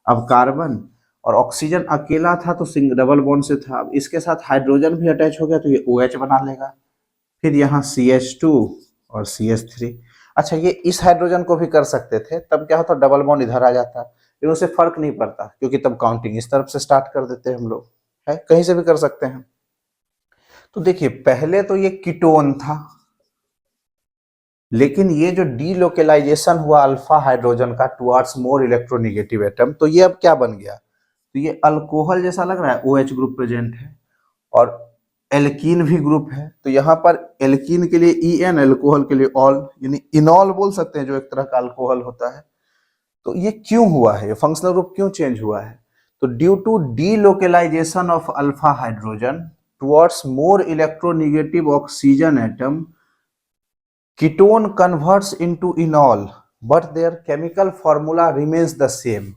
अब कार्बन और ऑक्सीजन अकेला था तो डबल बॉन्ड से था, अब इसके साथ हाइड्रोजन भी अटैच हो गया तो ये OH बना लेगा, फिर यहाँ CH2 और CH3। अच्छा, ये इस हाइड्रोजन को भी कर सकते थे, तब क्या होता, डबल बॉन्ड इधर आ जाता, लेकिन उससे फर्क नहीं पड़ता क्योंकि तब काउंटिंग इस तरफ से स्टार्ट कर देते हैं हम लोग, है कहीं से भी कर सकते हैं। तो देखिए पहले तो ये कीटोन था, लेकिन ये जो डीलोकेलाइजेशन हुआ अल्फा हाइड्रोजन का टुवर्ड्स मोर इलेक्ट्रोनेगेटिव एटम, तो ये अब क्या बन गया, तो ये अल्कोहल जैसा लग रहा है, OH ग्रुप प्रेजेंट है और एल्कीन भी ग्रुप है, तो यहाँ पर एल्कीन के लिए EN, अल्कोहल के लिए ऑल, यानी इनॉल बोल सकते हैं, जो एक तरह का अल्कोहल होता है। तो ये क्यों हुआ है, ये फंक्शनल ग्रुप क्यों चेंज हुआ है, तो due to delocalization of alpha hydrogen towards more electronegative oxygen atom, ketone converts into enol, but their chemical formula remains the same.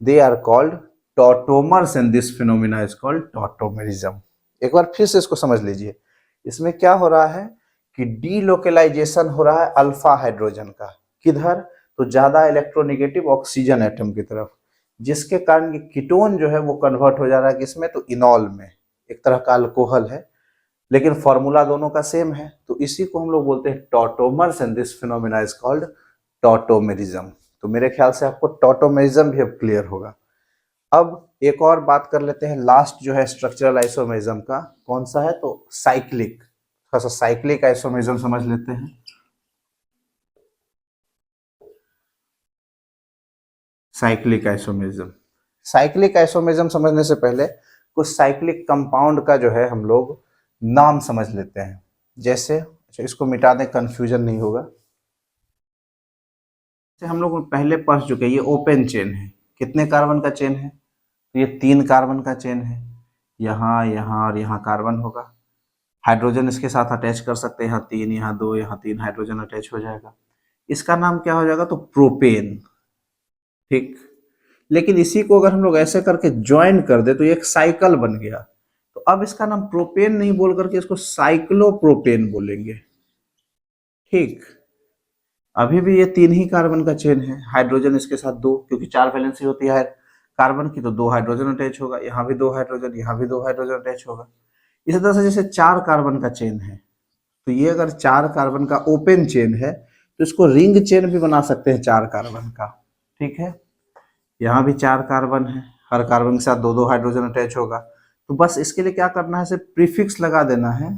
They are called tautomers and this phenomena is called tautomerism. एक बार फिर से इसको समझ लीजिए, इसमें क्या हो रहा है कि डीलोकेलाइजेशन हो रहा है अल्फा हाइड्रोजन का, किधर, तो ज्यादा इलेक्ट्रोनेगेटिव ऑक्सीजन एटम की तरफ, जिसके कारण कीटोन जो है वो कन्वर्ट हो जा रहा है किसमें, तो इनॉल में, एक तरह का अल्कोहल है, लेकिन फॉर्मूला दोनों का सेम है, तो इसी को हम लोग बोलते हैं tautomers and this phenomena is called tautomerism. तो मेरे ख्याल से आपको टॉटोमेरिज्म भी अब क्लियर होगा। अब एक और बात कर लेते हैं, लास्ट जो है स्ट्रक्चरल आइसोमेरिज्म का, कौन सा है, तो साइक्लिक, थोड़ा सा साइक्लिक आइसोमेरिज्म समझ लेते हैं। साइक्लिक आइसोमेरिज्म, साइक्लिक आइसोमेरिज्म समझने से पहले कुछ साइक्लिक कंपाउंड का जो है हम लोग नाम समझ लेते हैं। जैसे, अच्छा इसको मिटा दें, कंफ्यूजन नहीं होगा। जैसे हम लोग पहले पढ़ चुके हैं, ये ओपन चेन है, कितने कार्बन का चेन है, तो ये 3 कार्बन का चेन है, यहाँ यहाँ और यहाँ कार्बन होगा, हाइड्रोजन इसके साथ अटैच कर सकते हैं, यहाँ 3 यहाँ 2 यहाँ 3 हाइड्रोजन अटैच हो जाएगा, इसका नाम क्या हो जाएगा, तो प्रोपेन, ठीक। लेकिन इसी को अगर हम लोग ऐसे करके ज्वाइन कर दे तो ये एक साइकिल बन गया, तो अब इसका नाम प्रोपेन नहीं बोल करके इसको साइक्लोप्रोपेन बोलेंगे, ठीक। अभी भी ये 3 ही कार्बन का चेन है, हाइड्रोजन इसके साथ 2, क्योंकि 4 वैलेंसी होती है कार्बन की, तो 2 हाइड्रोजन अटैच होगा, यहाँ भी 2 हाइड्रोजन, यहाँ भी 2 हाइड्रोजन अटैच होगा। इसी तरह से जैसे 4 कार्बन का चेन है, तो ये अगर 4 कार्बन का ओपन चेन है तो इसको रिंग चेन भी बना सकते हैं 4 कार्बन का, ठीक है। यहाँ भी 4 कार्बन है, हर कार्बन के साथ 2 हाइड्रोजन अटैच होगा, तो बस इसके लिए क्या करना है, सिर्फ प्रीफिक्स लगा देना है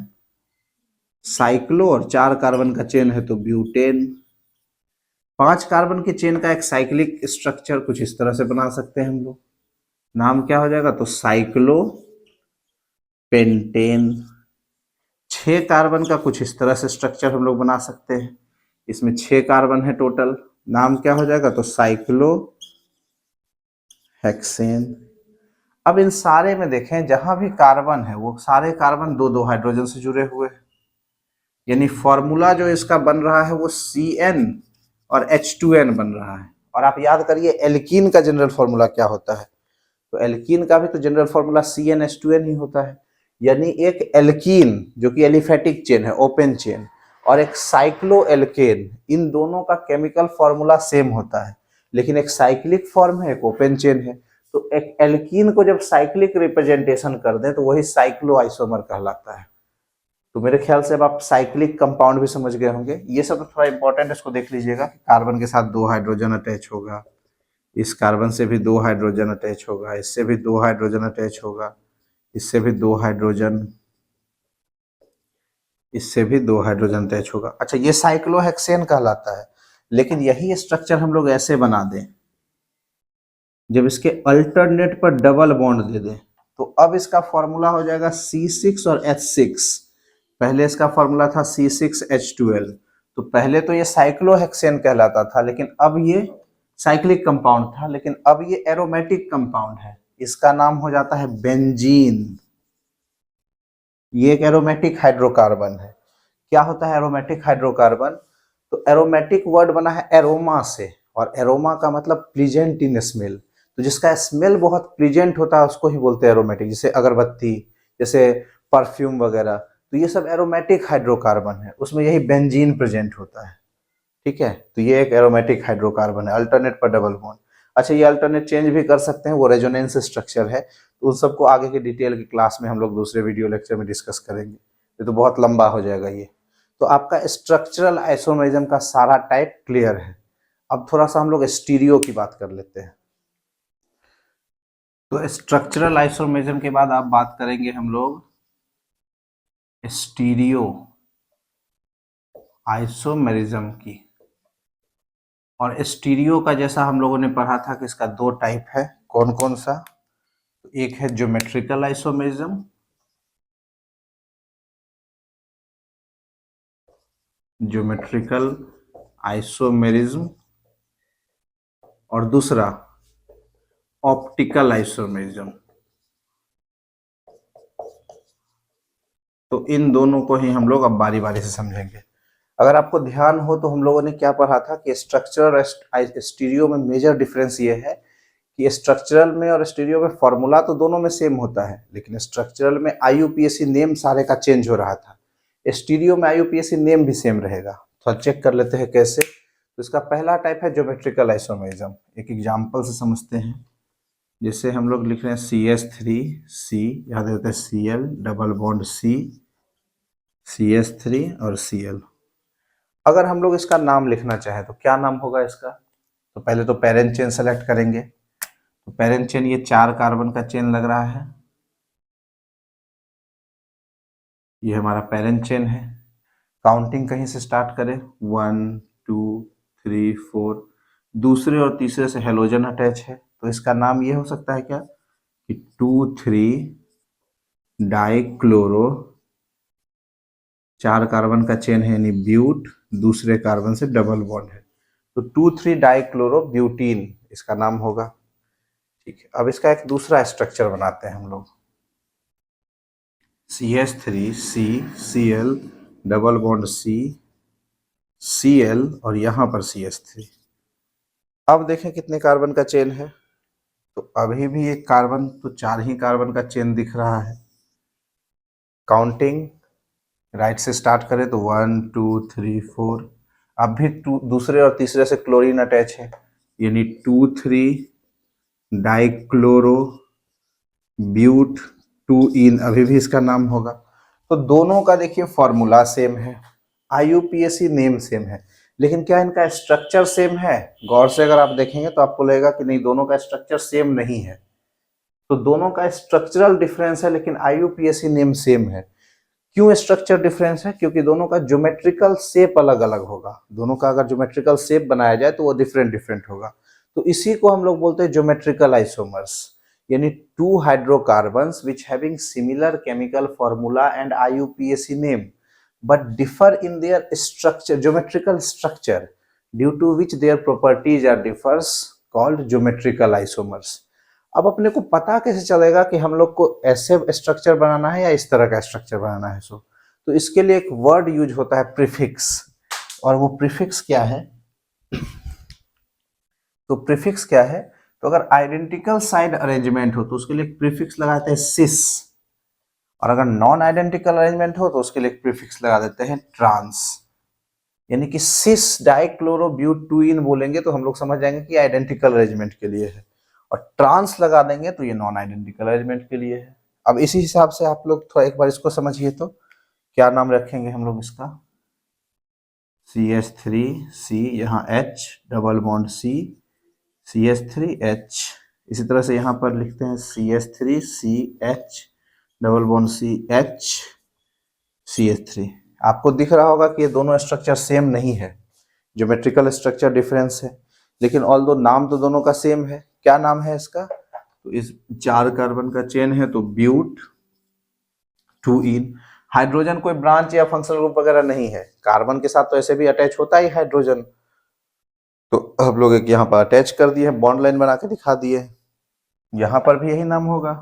साइक्लो, और 4 कार्बन का चेन है तो ब्यूटेन। 5 कार्बन के चेन का एक साइक्लिक स्ट्रक्चर कुछ इस तरह से बना सकते हैं हम लोग, नाम क्या हो जाएगा, तो साइक्लो पेंटेन। 6 कार्बन का कुछ इस तरह से स्ट्रक्चर हम लोग बना सकते हैं, इसमें 6 कार्बन है टोटल, नाम क्या हो जाएगा, तो साइक्लो हेक्सेन। अब इन सारे में देखें, जहां भी कार्बन है वो सारे कार्बन 2 हाइड्रोजन से जुड़े हुए हैं, यानी फॉर्मूला जो इसका बन रहा है वो CN और H2N बन रहा है। और आप याद करिए एल्कीन का जनरल फॉर्मूला क्या होता है, तो एल्कीन का भी तो जनरल फॉर्मूला CnH2n ही होता है, यानी एक एल्कीन जो कि एलिफेटिक चेन है, ओपन चेन, और एक साइक्लो एल्केन, इन दोनों का केमिकल फॉर्मूला सेम होता है, लेकिन एक साइक्लिक फॉर्म है, एक ओपन चेन है, तो एक एल्कीन को जब साइक्लिक रिप्रेजेंटेशन कर दें तो वही साइक्लो आइसोमर कहलाता है। तो मेरे ख्याल से अब आप साइक्लिक कंपाउंड भी समझ गए होंगे, ये सब तो थोड़ा इंपॉर्टेंट, इसको देख लीजिएगा, कार्बन के साथ 2 हाइड्रोजन अटैच होगा, इस कार्बन से भी 2 हाइड्रोजन अटैच होगा, इससे भी 2 हाइड्रोजन अटैच होगा, इससे भी 2 हाइड्रोजन, इससे भी 2 हाइड्रोजन अटैच होगा। अच्छा, ये साइक्लोहेक्सेन कहलाता है, लेकिन यही स्ट्रक्चर हम लोग ऐसे बना दें, जब इसके अल्टरनेट पर डबल बॉन्ड दे दें, तो अब इसका फॉर्मूला हो जाएगा C6 और H6। पहले इसका फॉर्मूला था C6H12, तो पहले तो ये साइक्लोहेक्सेन कहलाता था, लेकिन अब ये साइक्लिक कंपाउंड था, लेकिन अब ये एरोमेटिक कंपाउंड है, इसका नाम हो जाता है बेंजीन। ये एक एरोमेटिक हाइड्रोकार्बन है। क्या होता है एरोमेटिक हाइड्रोकार्बन, तो एरोमेटिक वर्ड बना है एरोमा से, और एरोमा का मतलब प्लीजेंट इन स्मेल, तो जिसका स्मेल बहुत प्लीजेंट होता है उसको ही बोलते हैं एरोमेटिक, जैसे अगरबत्ती, जैसे परफ्यूम वगैरह, तो ये सब एरोमेटिक हाइड्रोकार्बन है, उसमें यही बेंजीन प्रेजेंट होता है, ठीक है। तो ये एक एरोमेटिक हाइड्रोकार्बन है, अल्टरनेट पर डबल बॉन्ड। अच्छा, ये अल्टरनेट चेंज भी कर सकते हैं, वो रेजोनेंस स्ट्रक्चर है, तो उन सबको आगे की डिटेल की क्लास में हम लोग दूसरे वीडियो लेक्चर में डिस्कस करेंगे, ये तो बहुत लंबा हो जाएगा ये। तो आपका स्ट्रक्चरल आइसोमेरिज्म का सारा टाइप क्लियर है। अब थोड़ा सा हम लोग स्टीरियो की बात कर लेते हैं। तो स्ट्रक्चरल आइसोमेरिज्म के बाद आप बात करेंगे हम लोग स्टीरियो आइसोमेरिज्म की। और स्टीरियो का जैसा हम लोगों ने पढ़ा था कि इसका दो टाइप है, कौन कौन सा? तो एक है ज्योमेट्रिकल आइसोमेरिज्म, ज्योमेट्रिकल आइसोमेरिज्म, और दूसरा ऑप्टिकल आइसोमेरिज्म। तो इन दोनों को ही हम लोग अब बारी बारी से समझेंगे। अगर आपको ध्यान हो तो हम लोगों ने क्या पढ़ा था कि स्ट्रक्चरल और स्टीरियो में मेजर डिफरेंस ये है कि स्ट्रक्चरल में और स्टीरियो में फॉर्मूला तो दोनों में सेम होता है, लेकिन स्ट्रक्चरल में IUPAC नेम सारे का चेंज हो रहा था, स्टीरियो में IUPAC नेम भी सेम रहेगा। तो चेक कर लेते हैं कैसे। तो इसका पहला टाइप है ज्योमेट्रिकल आइसोमेरिज्म, एक एग्जांपल से समझते हैं। जैसे हम लोग लिख रहे हैं CH3C, यहाँ देते हैं Cl double bond C, CH3 और Cl। अगर हम लोग इसका नाम लिखना चाहें तो क्या नाम होगा इसका? तो पहले तो पेरेंट चेन सेलेक्ट करेंगे। तो पेरेंट चेन ये 4 कार्बन का चेन लग रहा है, ये हमारा पेरेंट चेन है। काउंटिंग कहीं से स्टार्ट करें, 1 2 3 4, दूसरे और तीसरे से हेलोजन अटैच है, तो इसका नाम ये हो सकता है क्या कि 2,3 डाइक्लोरो, 4 कार्बन का चेन है यानी ब्यूट, दूसरे कार्बन से डबल बॉन्ड है, तो 2,3 डाइक्लोरो ब्यूटीन इसका नाम होगा। ठीक है, अब इसका एक दूसरा स्ट्रक्चर बनाते हैं हम लोग। CH3C Cl double bond C Cl और यहाँ पर CH3। अब देखें कितने कार्बन का चेन है, तो अभी भी एक कार्बन, तो 4 ही कार्बन का चेन दिख रहा है। काउंटिंग राइट से स्टार्ट करें तो 1 2 3 4, अब भी दूसरे और तीसरे से क्लोरीन अटैच है, यानी 2,3 डाइक्लोरो ब्यूट 2इन, अभी भी इसका नाम होगा। तो दोनों का देखिए फॉर्मूला सेम है, IUPAC नेम सेम है, लेकिन क्या इनका स्ट्रक्चर सेम है? गौर से अगर आप देखेंगे तो आपको लगेगा कि नहीं, दोनों का स्ट्रक्चर सेम नहीं है। तो दोनों का स्ट्रक्चरल डिफरेंस है, लेकिन IUPAC नेम सेम है। क्यों स्ट्रक्चर डिफरेंस है? क्योंकि दोनों का ज्योमेट्रिकल शेप अलग अलग होगा। दोनों का अगर ज्योमेट्रिकल शेप बनाया जाए तो वो डिफरेंट डिफरेंट होगा। तो इसी को हम लोग बोलते हैं ज्योमेट्रिकल आइसोमर्स, यानी 2 hydrocarbons which having similar chemical formula and IUPAC name but differ in their structure, geometrical structure, due to which their properties are differs, called geometrical isomers. अब अपने को पता कैसे चलेगा कि हम लोग को ऐसे स्ट्रक्चर बनाना है या इस तरह का स्ट्रक्चर बनाना है? तो इसके लिए एक वर्ड यूज होता है प्रीफिक्स, और वो प्रीफिक्स क्या है? तो प्रीफिक्स क्या है? तो अगर आइडेंटिकल साइड अरेंजमेंट हो तो उसके लिए प्रीफिक्स लगाते हैं सिस, और अगर नॉन आइडेंटिकल अरेंजमेंट हो तो उसके लिए प्रीफिक्स लगा देते हैं ट्रांस। यानी कि सिस डाइक्लोरोब्यूट 2इन बोलेंगे तो हम लोग समझ जाएंगे कि आइडेंटिकल अरेंजमेंट के लिए है, और ट्रांस लगा देंगे तो ये नॉन आइडेंटिकल अरेंजमेंट के लिए है। अब इसी हिसाब से आप लोग थोड़ा एक बार इसको समझिए, तो क्या नाम रखेंगे हम लोग इसका? CH3C, यहाँ H double bond C, CH3H, इसी तरह से यहाँ पर लिखते हैं CH3CH double bond CH CH3। आपको दिख रहा होगा कि ये दोनों स्ट्रक्चर सेम नहीं है, ज्योमेट्रिकल स्ट्रक्चर डिफरेंस है, लेकिन ऑल्दो नाम तो दोनों का सेम है। क्या नाम है इसका? तो इस 4 कार्बन का चेन है तो ब्यूट 2इन। हाइड्रोजन कोई ब्रांच या फंक्शनल ग्रुप वगैरह नहीं है, कार्बन के साथ तो ऐसे भी अटैच होता ही हाइड्रोजन, तो हम लोग एक यहाँ पर अटैच कर दिए, बॉन्ड लाइन बना के दिखा दिए, यहाँ पर भी यही नाम होगा,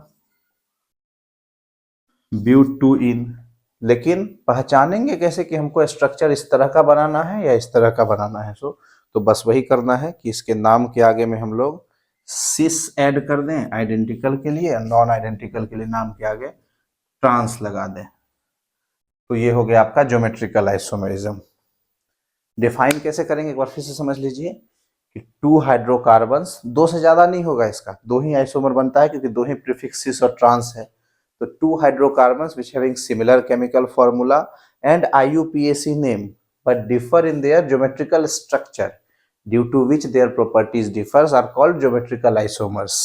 ब्यूट 2इन। लेकिन पहचानेंगे कैसे कि हमको स्ट्रक्चर इस तरह का बनाना है या इस तरह का बनाना है? तो बस वही करना है कि इसके नाम के आगे में हम लोग सिस ऐड कर दें आइडेंटिकल के लिए, नॉन आइडेंटिकल के लिए नाम के आगे ट्रांस लगा दें। तो ये हो गया आपका ज्योमेट्रिकल आइसोमेरिज्म। डिफाइन कैसे करेंगे एक बार फिर से समझ लीजिए कि टू हाइड्रोकार्बन्स, दो से ज्यादा नहीं होगा, इसका दो ही आइसोमर बनता है क्योंकि दो ही प्रीफिक्स और ट्रांस है। तो two hydrocarbons which having similar chemical formula and IUPAC name but differ in their geometrical structure due to which their properties differs are called geometrical isomers.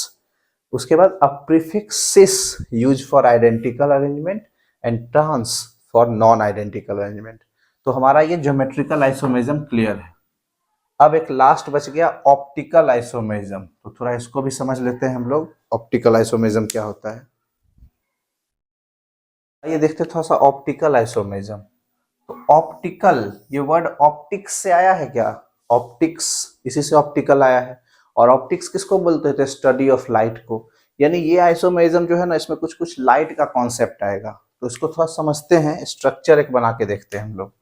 उसके बाद a prefix cis use for identical arrangement and trans for non identical arrangement. तो हमारा ये geometrical isomerism clear है। अब एक last बच गया ऑप्टिकल आइसोमेरिज्म, तो थोड़ा इसको भी समझ लेते हैं हम लोग, ऑप्टिकल आइसोमेरिज्म क्या होता है। ये देखते थोड़ा सा ऑप्टिकल आइसोमेरिज्म। तो ऑप्टिकल, ये वर्ड ऑप्टिक्स से आया है क्या, ऑप्टिक्स इसी से ऑप्टिकल आया है। और ऑप्टिक्स किसको बोलते थे, स्टडी ऑफ लाइट को। यानी ये आइसोमेरिज्म जो है ना, इसमें कुछ कुछ लाइट का कॉन्सेप्ट आएगा। तो इसको थोड़ा समझते हैं, स्ट्रक्चर एक बना के देखते हैं हम लोग।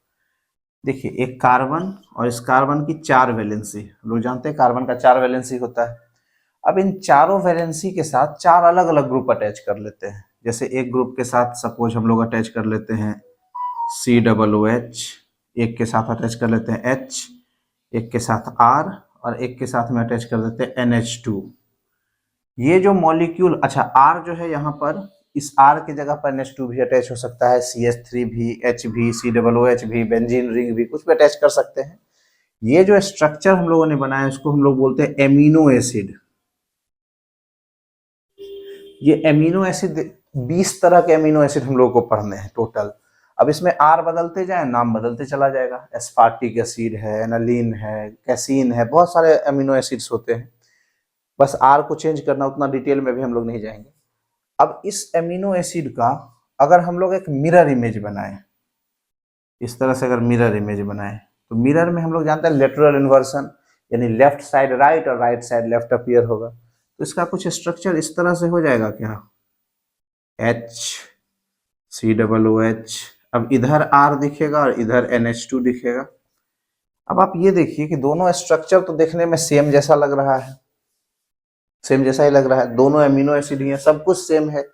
देखिए एक कार्बन और इस कार्बन की 4 वैलेंसी, लोग जानते हैं कार्बन का 4 वैलेंसी होता है। अब इन चारों वैलेंसी के साथ 4 अलग अलग ग्रुप अटैच कर लेते हैं। जैसे एक ग्रुप के साथ सपोज हम लोग अटैच कर लेते हैं COOH, एक के साथ अटैच कर लेते हैं H, एक के साथ R और एक के साथ में अटैच कर देते हैं NH2। ये जो मॉलिक्यूल, अच्छा R जो है यहाँ पर, इस R की जगह पर NH2 भी अटैच हो सकता है, CH3 भी, H भी, COOH भी, बेंजीन रिंग भी, कुछ भी अटैच कर सकते हैं। ये जो स्ट्रक्चर हम लोगों ने बनाया इसको हम लोग बोलते हैं एमिनो एसिड। ये एमिनो एसिड 20 तरह के एमिनो एसिड हम लोगों को पढ़ने हैं टोटल। अब इसमें R बदलते जाए, नाम बदलते चला जाएगा। एस्पार्टिक एसिड है, एनालिन है, कैसीन है, बहुत सारे एमिनो एसिड्स होते हैं। बस R को चेंज करना, उतना डिटेल में भी हम लोग नहीं जाएंगे। अब इस एमिनो एसिड का अगर हम लोग एक मिरर इमेज बनाएं, इस तरह से अगर मिरर इमेज बनाएं, तो मिरर में हम लोग जानते हैं लेटरल इन्वर्सन, यानी लेफ्ट साइड राइट और राइट साइड लेफ्ट अपीयर होगा। तो इसका कुछ स्ट्रक्चर इस तरह से हो जाएगा क्या, HCOOH, अब इधर R दिखेगा और इधर NH2 दिखेगा। अब आप ये देखिए कि दोनों स्ट्रक्चर तो देखने में सेम जैसा लग रहा है, सेम जैसा ही लग रहा है, दोनों एमिनो एसिड ही है, सब कुछ सेम है।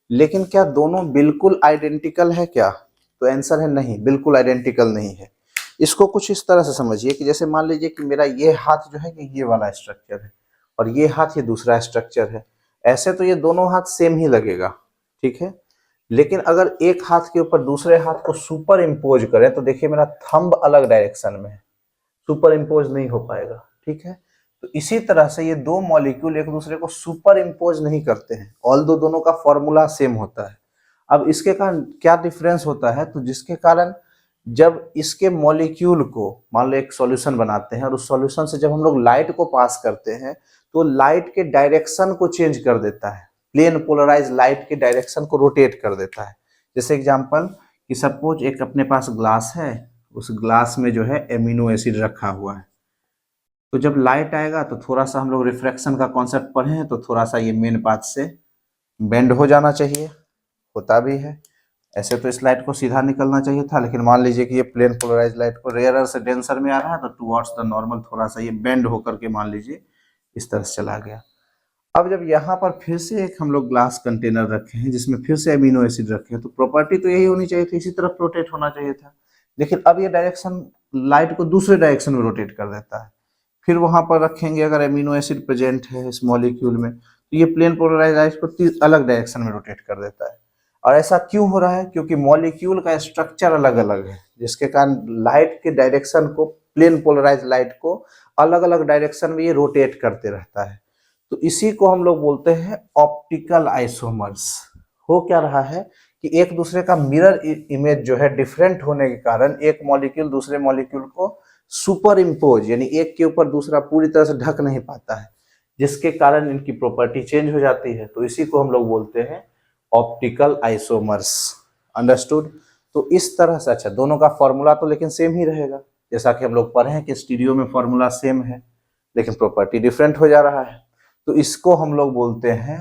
लेकिन क्या दोनों बिल्कुल आइडेंटिकल है क्या, तो आंसर है नहीं, बिल्कुल आइडेंटिकल नहीं है। इसको कुछ इस तरह से समझिए कि जैसे मान लीजिए कि मेरा ये हाथ जो है कि ये वाला स्ट्रक्चर है और ये हाथ ये दूसरा स्ट्रक्चर है। ऐसे तो ये दोनों हाथ सेम ही लगेगा, ठीक है। लेकिन अगर एक हाथ के ऊपर दूसरे हाथ को सुपर इम्पोज करें तो देखिए मेरा थंब अलग डायरेक्शन में है, सुपर इम्पोज नहीं हो पाएगा, ठीक है। तो इसी तरह से ये दो मॉलिक्यूल एक दूसरे को सुपर इम्पोज नहीं करते हैं, ऑल्दो दोनों का फॉर्मूला सेम होता है। अब इसके कारण क्या डिफरेंस होता है, तो जिसके कारण जब इसके मॉलिक्यूल को मान लो एक सॉल्यूशन बनाते हैं और उस सॉल्यूशन से जब हम लोग लाइट को पास करते हैं तो लाइट के डायरेक्शन को चेंज कर देता है, प्लेन पोलराइज लाइट के डायरेक्शन को रोटेट कर देता है। जैसे एग्जांपल कि सपोज एक अपने पास ग्लास है, उस ग्लास में जो है एमिनो एसिड रखा हुआ है। तो जब लाइट आएगा तो थोड़ा सा हम लोग रिफ्रैक्शन का कॉन्सेप्ट पढ़े हैं, तो थोड़ा सा ये मेन पाथ से बेंड हो जाना चाहिए, होता भी है। ऐसे तो इस लाइट को सीधा निकलना चाहिए था, लेकिन मान लीजिए कि ये प्लेन पोलराइज लाइट को रेयरर से डेंसर में आ रहा है तो टुवर्ड्स द नॉर्मल थोड़ा सा ये बेंड होकर के मान लीजिए इस तरह से चला गया। अब जब यहाँ पर फिर से एक हम लोग ग्लास कंटेनर रखे हैं जिसमें फिर से अमीनो एसिड रखे हैं, तो प्रॉपर्टी तो यही होनी चाहिए थी, इसी तरफ रोटेट होना चाहिए था। लेकिन अब ये डायरेक्शन लाइट को दूसरे डायरेक्शन में रोटेट कर देता है। फिर वहां पर रखेंगे अगर अमीनो एसिड प्रेजेंट है इस मॉलिक्यूल में, तो ये प्लेन पोलराइज लाइट को अलग डायरेक्शन में रोटेट कर देता है। और ऐसा क्यों हो रहा है, क्योंकि मॉलिक्यूल का स्ट्रक्चर अलग अलग है, जिसके कारण लाइट के डायरेक्शन को, प्लेन पोलराइज लाइट को अलग अलग डायरेक्शन में ये रोटेट करते रहता है। तो इसी को हम लोग बोलते हैं ऑप्टिकल आइसोमर्स। हो क्या रहा है कि एक दूसरे का मिरर इमेज जो है डिफरेंट होने के कारण एक मॉलिक्यूल दूसरे मॉलिक्यूल को सुपर इम्पोज, यानी एक के ऊपर दूसरा पूरी तरह से ढक नहीं पाता है, जिसके कारण इनकी प्रॉपर्टी चेंज हो जाती है। तो इसी को हम लोग बोलते हैं ऑप्टिकल आइसोमर्स। अंडरस्टूड। तो इस तरह से, अच्छा दोनों का फॉर्मूला तो लेकिन सेम ही रहेगा, जैसा कि हम लोग पढ़े हैं कि स्टीरियो में फॉर्मूला सेम है लेकिन प्रॉपर्टी डिफरेंट हो जा रहा है। तो इसको हम लोग बोलते हैं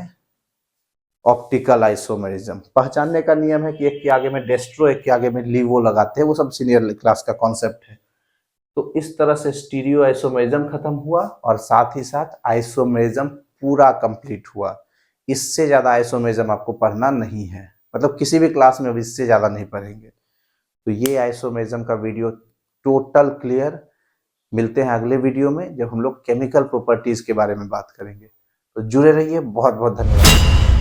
ऑप्टिकल आइसोमेरिज्म। पहचानने का नियम है कि एक के आगे में डेस्ट्रो एक के आगे में लीवो लगाते हैं, वो सब सीनियर क्लास का कॉन्सेप्ट है। तो इस तरह से स्टीरियो आइसोमेरिज्म खत्म हुआ और साथ ही साथ आइसोमेरिज्म पूरा कंप्लीट हुआ। इससे ज्यादा आइसोमेरिज्म आपको पढ़ना नहीं है, मतलब किसी भी क्लास में अब इससे ज्यादा नहीं पढ़ेंगे। तो ये आइसोमेरिज्म का वीडियो टोटल क्लियर। मिलते हैं अगले वीडियो में जब हम लोग केमिकल प्रॉपर्टीज के बारे में बात करेंगे। तो जुड़े रहिए। बहुत बहुत धन्यवाद।